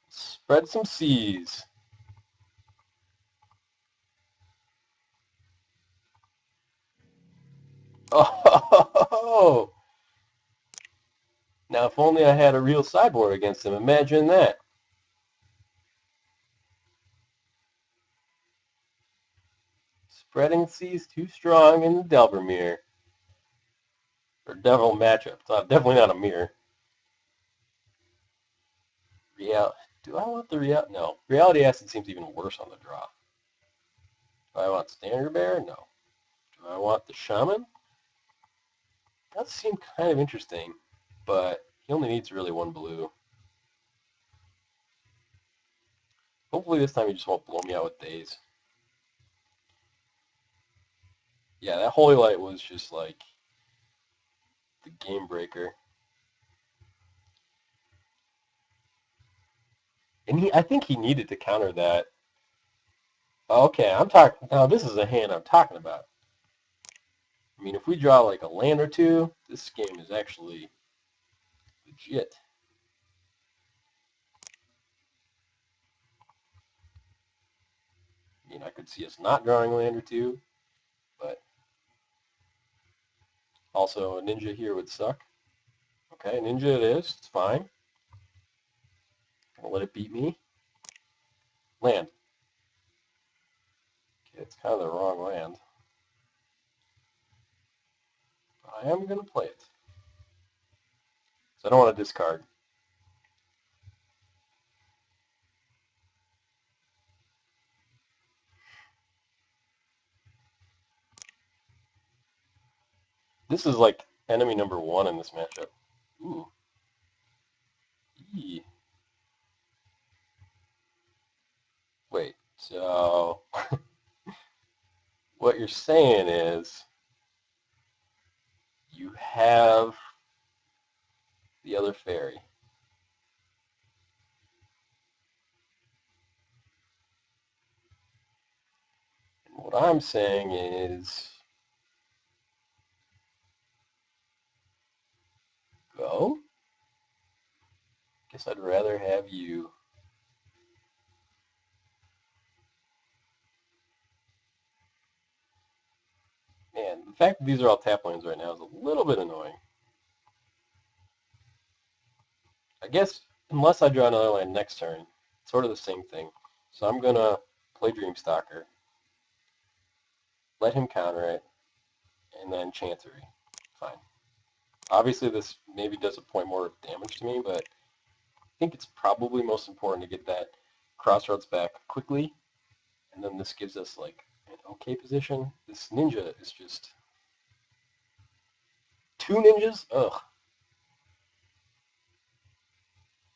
Spread some seas. Oh! Now, if only I had a real sideboard against him. Imagine that. Spreading seas too strong in the Delver mirror. Or Devil matchup. It's definitely not a mirror. Do I want the real? No. Reality Acid seems even worse on the draw. Do I want Standard Bearer? No. Do I want the Shaman? That does seem kind of interesting, but he only needs really one blue. Hopefully this time he just won't blow me out with days. Yeah, that Holy Light was just like the game breaker. And I think he needed to counter that. Okay, I'm talking, now this is a hand I'm talking about. mean, if we draw like a land or two, this game is actually legit. I mean, I could see us not drawing a land or two, but also a ninja here would suck. Okay, ninja it is. It's fine. Gonna let it beat me. Land. Okay, it's kind of the wrong land. I am going to play it. So I don't want to discard. This is like enemy number 1 in this matchup. Ooh. Eee. Wait, so what you're saying is you have the other fairy. And what I'm saying is go? Guess I'd rather have you. Man, the fact that these are all tap lanes right now is a little bit annoying. I guess unless I draw another land next turn, it's sort of the same thing. So I'm going to play Dreamstalker, let him counter it, and then Chancery. Fine. Obviously this maybe does a point more damage to me, but I think it's probably most important to get that Crossroads back quickly, and then this gives us like an okay position. This ninja is just 2 ninjas? Ugh.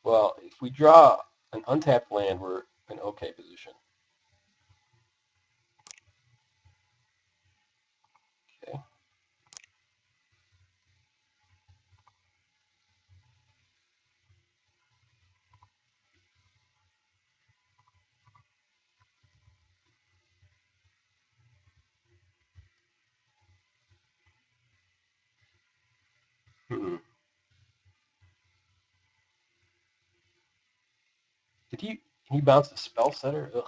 Well, if we draw an untapped land, we're in okay position. Okay. Hmm. Did he bounce a spell setter? Ugh.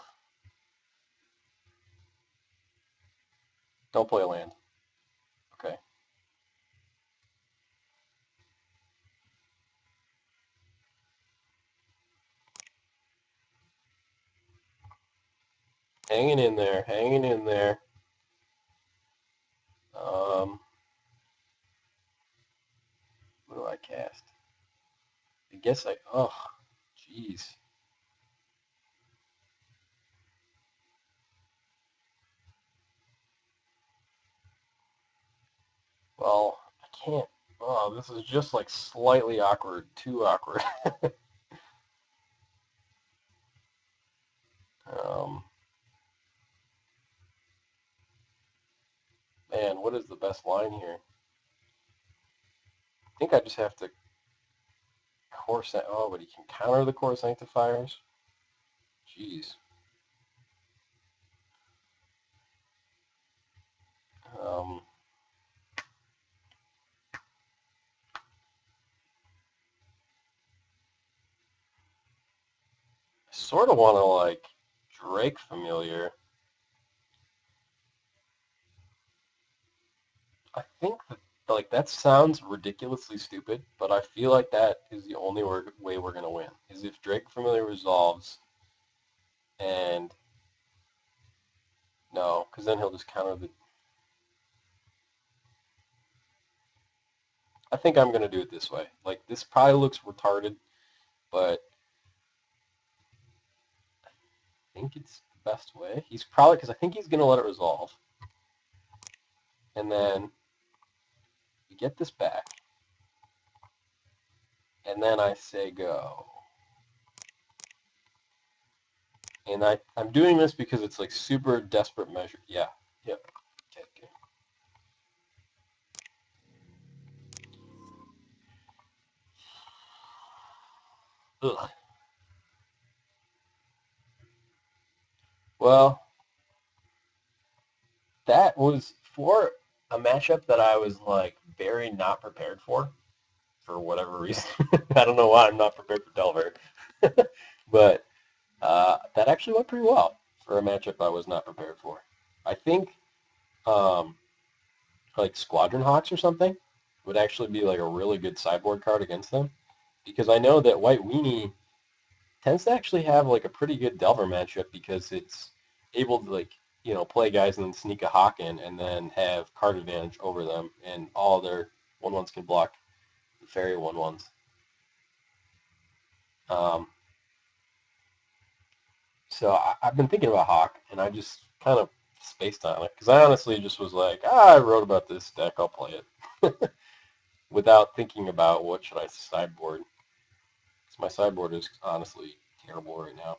Don't play a land. Okay. Hanging in there, hanging in there. What do I cast? I guess oh, jeez. Well, I can't. Oh, this is just like slightly awkward, too awkward. um, man, what is the best line here? I think I just have to core. Oh, but he can counter the core sanctifiers. Jeez. Um, I sort of want to like Drake Familiar. I think that like that sounds ridiculously stupid, but I feel like that is the only way we're gonna win. Is if Drake Familiar resolves, and no, because then he'll just counter the. I think I'm gonna do it this way. Like this probably looks retarded, but I think it's the best way. He's probably because I think he's gonna let it resolve, and then we get this back, and then I say go. And I'm doing this because it's like super desperate measure. Yeah. Yep. Okay. Ugh. Well, that was for a matchup that I was like very not prepared for whatever reason. I don't know why I'm not prepared for Delver, but that actually went pretty well for a matchup I was not prepared for. I think um, like Squadron Hawks or something would actually be like a really good sideboard card against them, because I know that White Weenie tends to actually have like a pretty good Delver matchup because it's able to like play guys and then sneak a Hawk in and then have card advantage over them, and all their 1/1s can block the fairy 1/1s. Um, so I've been thinking about Hawk, and I just kind of spaced on it because I honestly just was like, I wrote about this deck, I'll play it, without thinking about what should I sideboard. Because my sideboard is honestly terrible right now.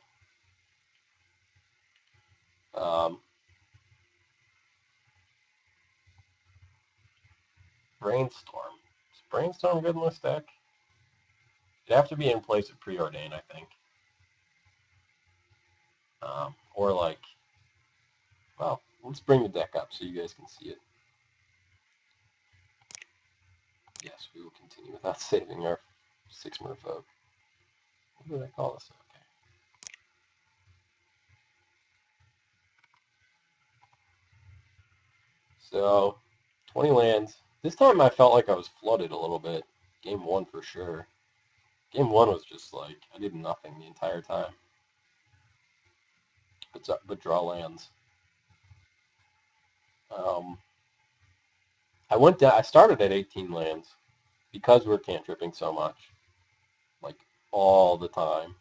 Brainstorm. Is Brainstorm good in this deck? It'd have to be in place of Preordain, I think. Or like, well, let's bring the deck up so you guys can see it. Yes, we will continue without saving our 6 merfolk. What did I call this? Okay. So, 20 lands. This time I felt like I was flooded a little bit. Game 1 for sure. Game 1 was just like, I did nothing the entire time. But draw lands. I started at 18 lands because we're cantripping so much. Like, all the time.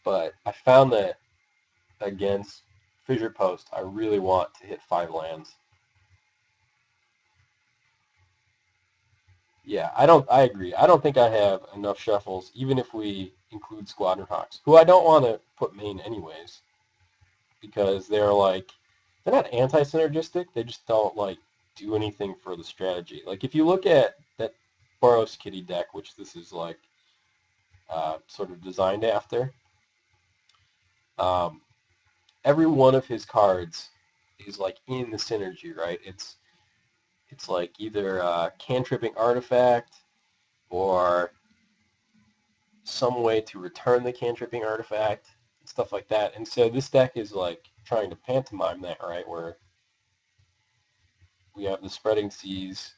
But I found that against Fissure Post, I really want to hit 5 lands. Yeah, I agree. I don't think I have enough shuffles, even if we include Squadron Hawks, who I don't want to put main anyways, because they're not anti-synergistic, they just don't like do anything for the strategy. Like if you look at that Azoriuskitty deck, which this is like sort of designed after, um, every one of his cards is like in the synergy, right? It's like either cantripping artifact or some way to return the cantripping artifact, and stuff like that. And so this deck is like trying to pantomime that, right? Where we have the Spreading Seas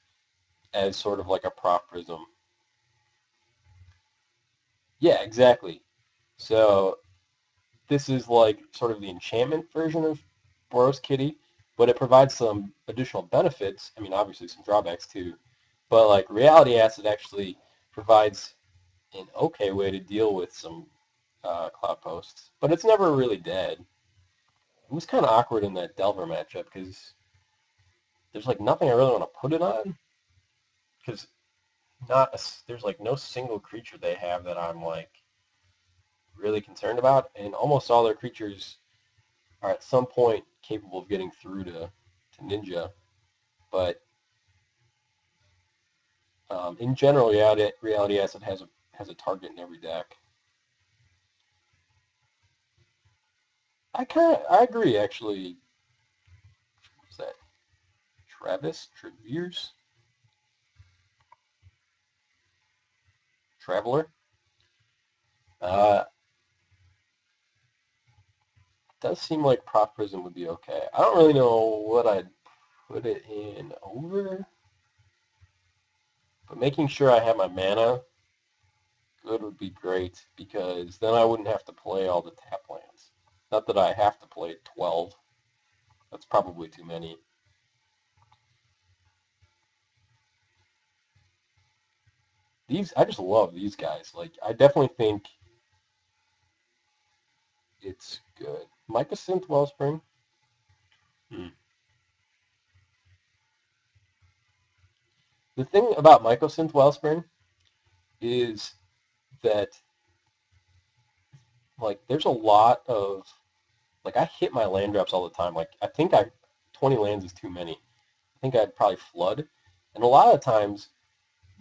as sort of like a prop prism. Yeah, exactly. So this is like sort of the enchantment version of Azoriuskitty, but it provides some additional benefits. I mean, obviously some drawbacks too, but like Reality Acid actually provides an okay way to deal with some cloud posts, but it's never really dead. It was kind of awkward in that Delver matchup because there's like nothing I really want to put it on, because there's like no single creature they have that I'm like really concerned about, and almost all their creatures are at some point capable of getting through to Ninja. But in general, Reality Acid has a target in every deck. I agree actually. What's that? Traveler. Uh, does seem like Prop Prism would be okay. I don't really know what I'd put it in over, but making sure I have my mana good would be great, because then I wouldn't have to play all the tap lands. Not that I have to play 12. That's probably too many. I just love these guys. Like, I definitely think it's good. Mycosynth Wellspring. Hmm. The thing about Mycosynth Wellspring is that, like, there's a lot of, like, I hit my land drops all the time. Like, 20 lands is too many. I think I'd probably flood. And a lot of times,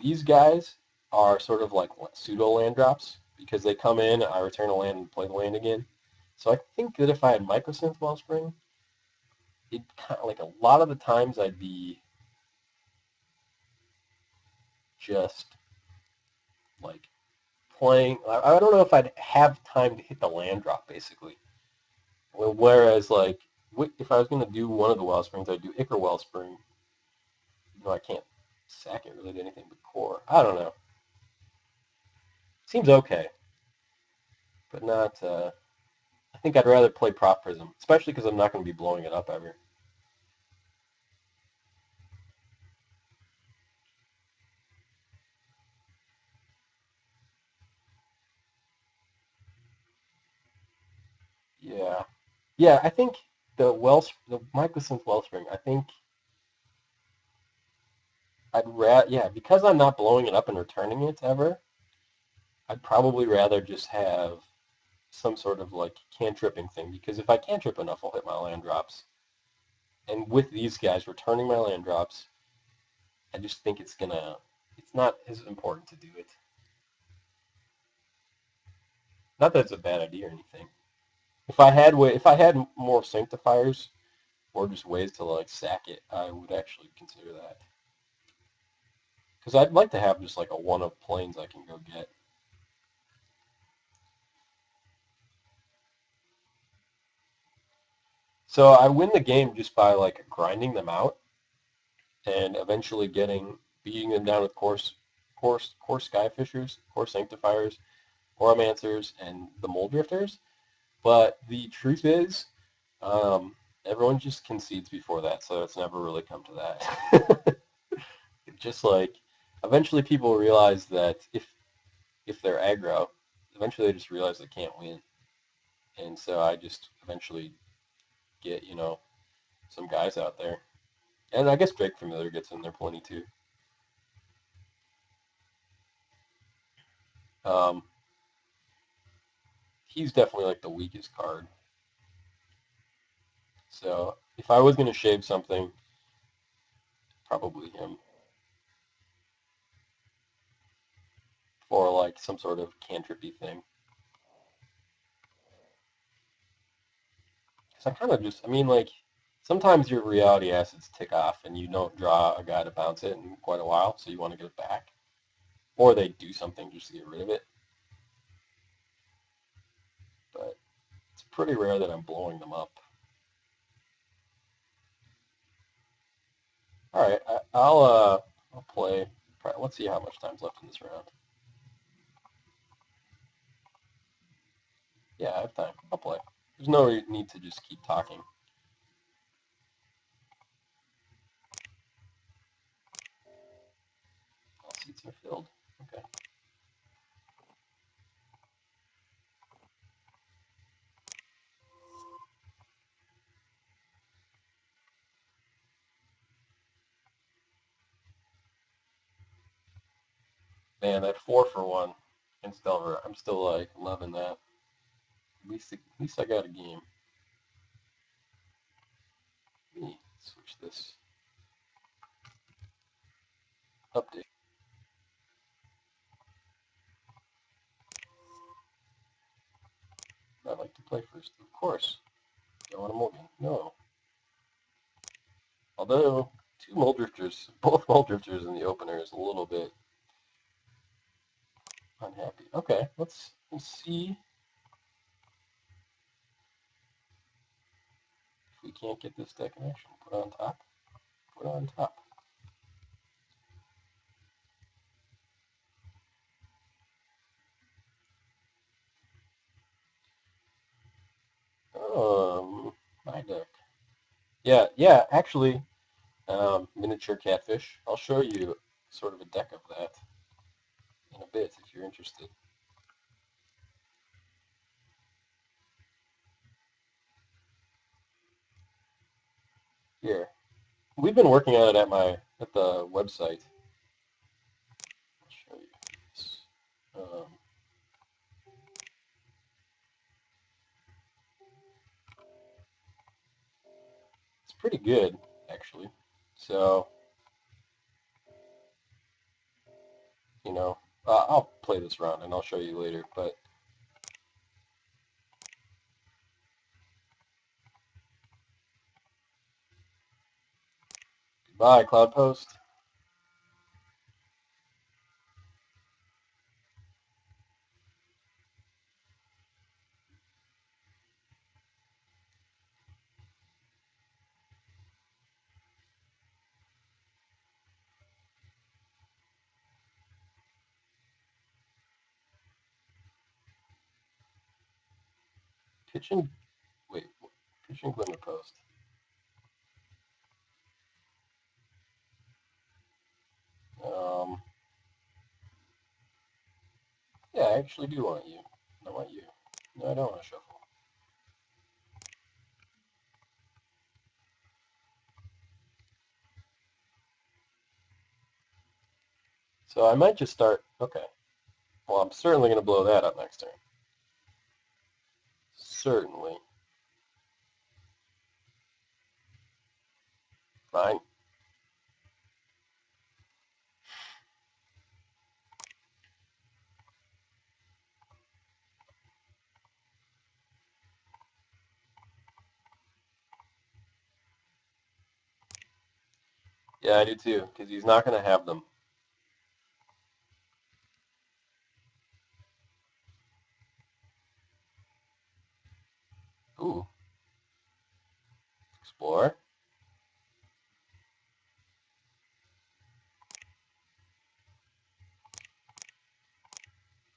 these guys are sort of like pseudo land drops, because they come in, I return a land and play the land again. So I think that if I had Mycosynth Wellspring, it kind of, like, a lot of the times I'd be just like playing. I don't know if I'd have time to hit the land drop, basically. Whereas, like, if I was going to do one of the Wellsprings, I'd do Ichor Wellspring. I can't sack it really to anything but core. I don't know. Seems okay, but not. I think I'd rather play Prop Prism, especially because I'm not going to be blowing it up ever. Yeah. Yeah, I think the Mycosynth Wellspring, I think yeah, because I'm not blowing it up and returning it ever, I'd probably rather just have some sort of, like, cantripping thing, because if I cantrip enough, I'll hit my land drops. And with these guys returning my land drops, I just think it's not as important to do it. Not that it's a bad idea or anything. If I had more sanctifiers or just ways to, like, sack it, I would actually consider that. Because I'd like to have just, like, a one of planes I can go get. So I win the game just by, like, grinding them out and eventually beating them down with core skyfishers, core sanctifiers, oromancers, and the mold drifters. But the truth is, everyone just concedes before that, so it's never really come to that. Just like, eventually people realize that if they're aggro, eventually they just realize they can't win. And so I just eventually get, some guys out there. And I guess Drake Familiar gets in there plenty too. Um, he's definitely, like, the weakest card. So if I was going to shave something, probably him. For, like, some sort of cantrippy thing. Because I kind of just, I mean, like, sometimes your reality acids tick off and you don't draw a guy to bounce it in quite a while, so you want to get it back. Or they do something just to get rid of it. But it's pretty rare that I'm blowing them up. All right, I'll play. Let's see how much time's left in this round. Yeah, I have time. I'll play. There's no need to just keep talking. All seats are filled. Okay. Man, that 4-for-1 against Delver, I'm still, like, loving that. At least I got a game. Let me switch this. Update. I'd like to play first, of course. Don't want a mulligan. No. Although, both mold drifters in the opener is a little bit unhappy. Okay, let's see if we can't get this deck in action. Put on top. Put on top. My deck. Yeah, actually, miniature catfish. I'll show you sort of a deck of that in a bit if you're interested. Here, we've been working on it at the website. I'll show you this. It's pretty good, actually. So, I'll play this round and I'll show you later. But Bye, Cloudpost. Kitchen, wait, Kitchen Glimmer Post. Yeah, I actually do want you. I want you. No, I don't want to shuffle. So I might just start, okay. Well, I'm certainly going to blow that up next turn. Certainly. Fine. Yeah, I do too, because he's not going to have them. Ooh. Explore.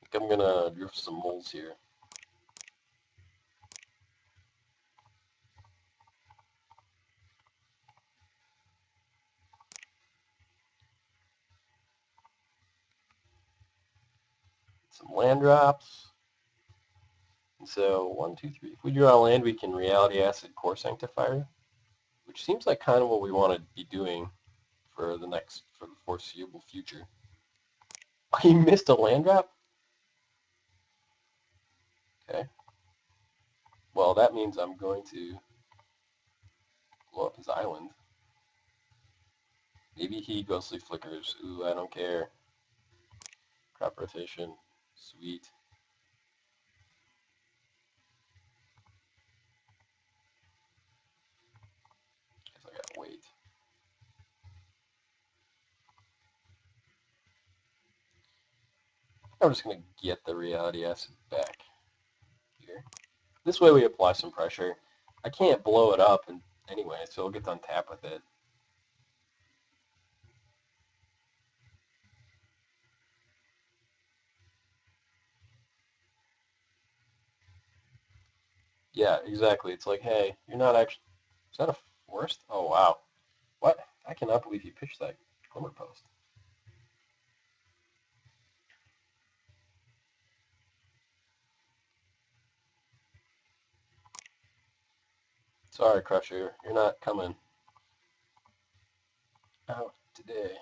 I think I'm going to drift some moles here. Some land drops. And so, 1, 2, 3. If we draw a land, we can Reality Acid Core Sanctifier, which seems like kind of what we want to be doing for the foreseeable future. He missed a land drop? Okay. Well, that means I'm going to blow up his island. Maybe he Ghostly Flickers. Ooh, I don't care. Crop rotation. Sweet. Guess I gotta wait. I'm just gonna get the Reality Acid back here. This way we apply some pressure. I can't blow it up anyway, so we'll get to untap with it. Yeah, exactly. It's like, hey, you're not actually... Is that a forest? Oh, wow. What? I cannot believe you pitched that Glimmer Post. Sorry, Crusher. You're not coming out today.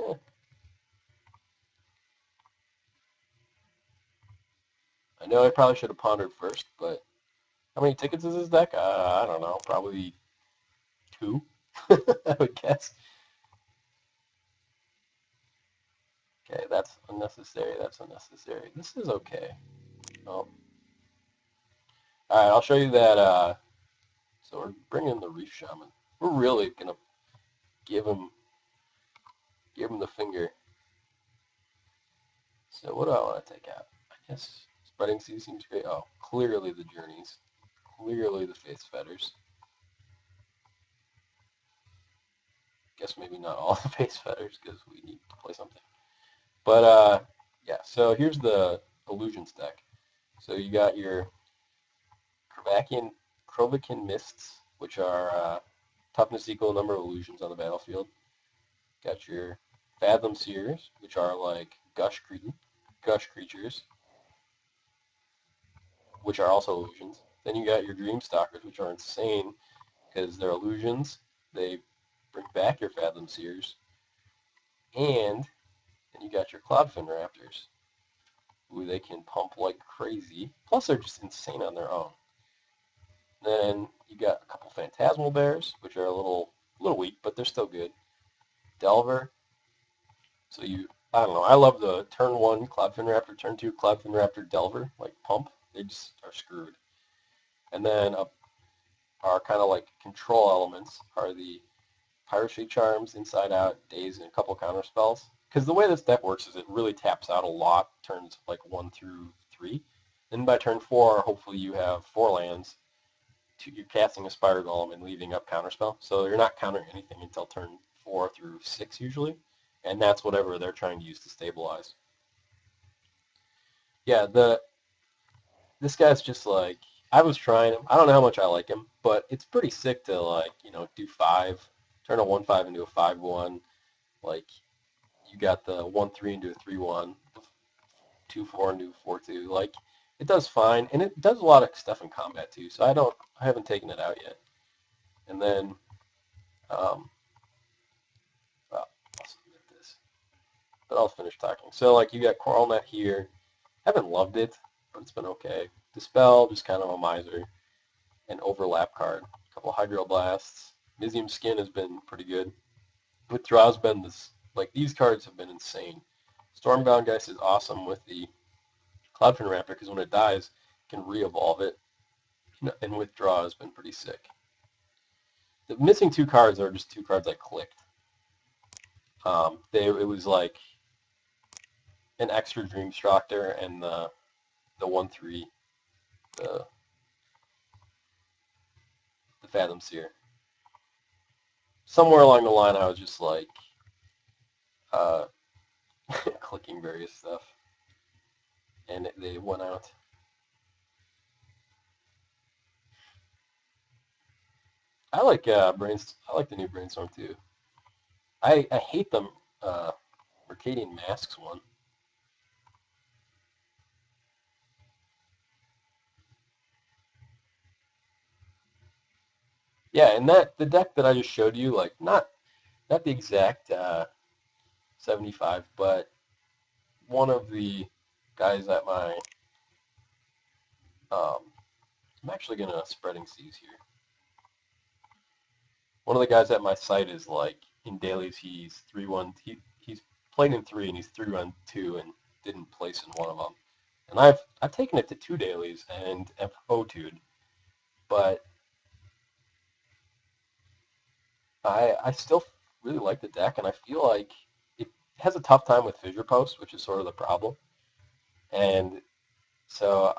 Eh. I know I probably should have pondered first, but how many tickets is this deck? I don't know. Probably 2, I would guess. Okay, that's unnecessary. That's unnecessary. This is okay. Oh. All right, I'll show you that. So we're bringing the Reef Shaman. We're really gonna give him the finger. So what do I want to take out? I guess Spreading Sea seems great. Oh, clearly the Journeys. Clearly the Faith Fetters. Guess maybe not all the Faith Fetters because we need to play something. But yeah, so here's the Illusions deck. So you got your Krovakin Mists, which are toughness equal number of illusions on the battlefield. Got your Fathom Seers, which are like gush creatures, which are also illusions. Then you got your Dream Stalkers, which are insane because they're illusions. They bring back your Fathom Seers. And then you got your Cloudfin Raptors, who they can pump like crazy. Plus, they're just insane on their own. Then you got a couple Phantasmal Bears, which are a little weak, but they're still good. Delver. So I don't know. I love the turn 1 Cloudfin Raptor, turn 2 Cloudfin Raptor Delver, like pump. they just are screwed. And then our kind of like control elements are the Piracy Charms, Inside Out, Daze, and a couple counter spells. Because the way this deck works is it really taps out a lot, turns like 1 through 3. Then by turn 4, hopefully you have 4 lands. You're casting a Spire Golem and leaving up counterspell. So you're not countering anything until turn 4 through 6 usually. And that's whatever they're trying to use to stabilize. Yeah, this guy's just like, I was trying him. I don't know how much I like him, but it's pretty sick to like, do 5, turn a 1/5 into a 5/1. Like, you got the 1/3 into a 3/1, 2/4 into a 4/2. Like, it does fine, and it does a lot of stuff in combat too. So I haven't taken it out yet. And then, well, I'll submit this, but I'll finish talking. So like, you got CoralNet here. Haven't loved it, but it's been okay. Dispel, just kind of a miser. An overlap card. A couple Hydroblasts. Mizium Skin has been pretty good. Withdraw's been this, like, these cards have been insane. Stormbound Geist is awesome with the Cloudfin Raptor because when it dies, it can re-evolve it. And Withdraw has been pretty sick. The missing 2 cards are just 2 cards I clicked. It was like an extra Dreamstructor and the 1/3, the Fathom Seer. Somewhere along the line, I was just like clicking various stuff, and they went out. I like I like the new Brainstorm too. I hate the Mercadian Masks one. Yeah, and the deck that I just showed you, like not the exact 75, but one of the guys at my I'm actually gonna Spreading Seas here. One of the guys at my site is like in dailies he's 3/1. He's played in 3 and he's 3/2 and didn't place in one of them. And I've taken it to 2 dailies and have O2'd, but I still really like the deck, and I feel like it has a tough time with Fissure Post, which is sort of the problem. And so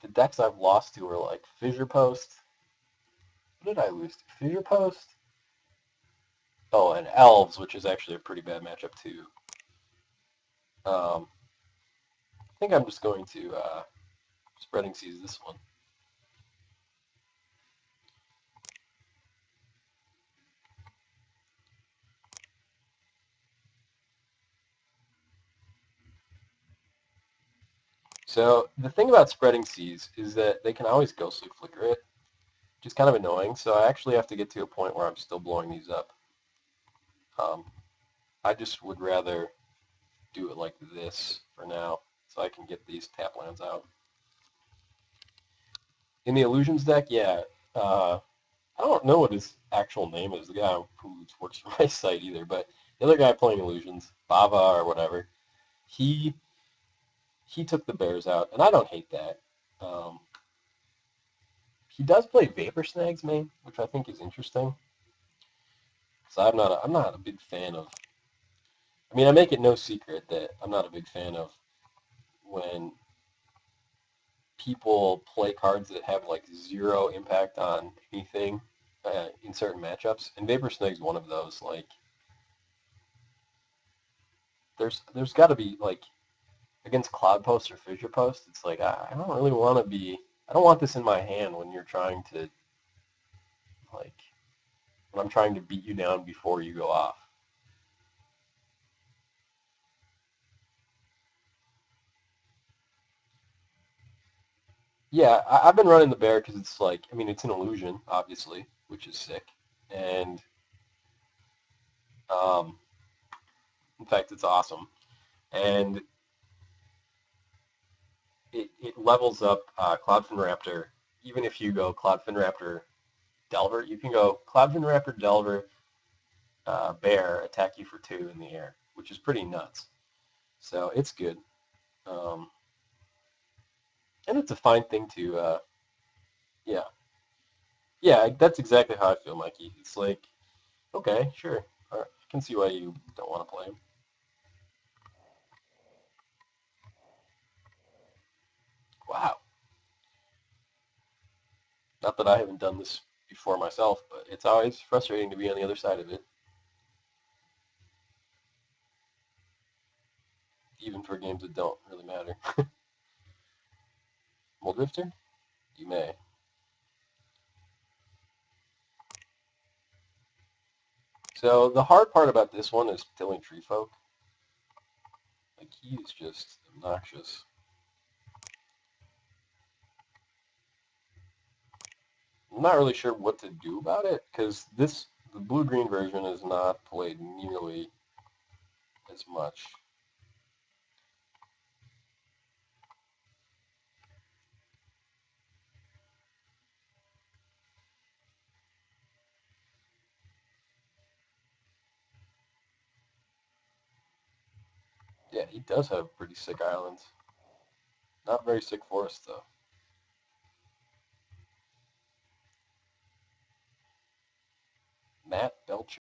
the decks I've lost to are like Fissure Post. What did I lose to? Fissure Post? Oh, and Elves, which is actually a pretty bad matchup too. I think I'm just going to Spreading Seas this one. So the thing about Spreading Seas is that they can always Ghostly Flicker it, which is kind of annoying. So I actually have to get to a point where I'm still blowing these up. I just would rather do it like this for now, so I can get these tap lands out. In the Illusions deck, yeah, I don't know what his actual name is, the guy who works for my site either, but the other guy playing Illusions, Bava or whatever, he took the Bears out, and I don't hate that. He does play Vapor Snags main, which I think is interesting. So I'm not a big fan of. I mean, I make it no secret that I'm not a big fan of when people play cards that have like 0 impact on anything in certain matchups, and Vapor Snag's one of those. Like, there's got to be like against Cloud Post or Fissure Post, it's like I don't really want to be. I don't want this in my hand when you're trying to like when I'm trying to beat you down before you go off. Yeah, I've been running the bear because it's like, I mean, it's an illusion, obviously, which is sick. And um, in fact, it's awesome. And it levels up Cloudfin Raptor. Even if you go Cloudfin Raptor Delver, you can go Cloudfin Raptor Delver Bear, attack you for 2 in the air, which is pretty nuts. So it's good. And it's a fine thing to, yeah. Yeah, that's exactly how I feel, Mikey. It's like, okay, sure. I can see why you don't want to play him. Wow. Not that I haven't done this before myself, but it's always frustrating to be on the other side of it, even for games that don't really matter. Muldrifter? You may. So the hard part about this one is killing Tree Folk. Like, he's just obnoxious. I'm not really sure what to do about it, because the blue-green version is not played nearly as much. Yeah, he does have pretty sick islands. Not very sick forests, though. Matt Belcher.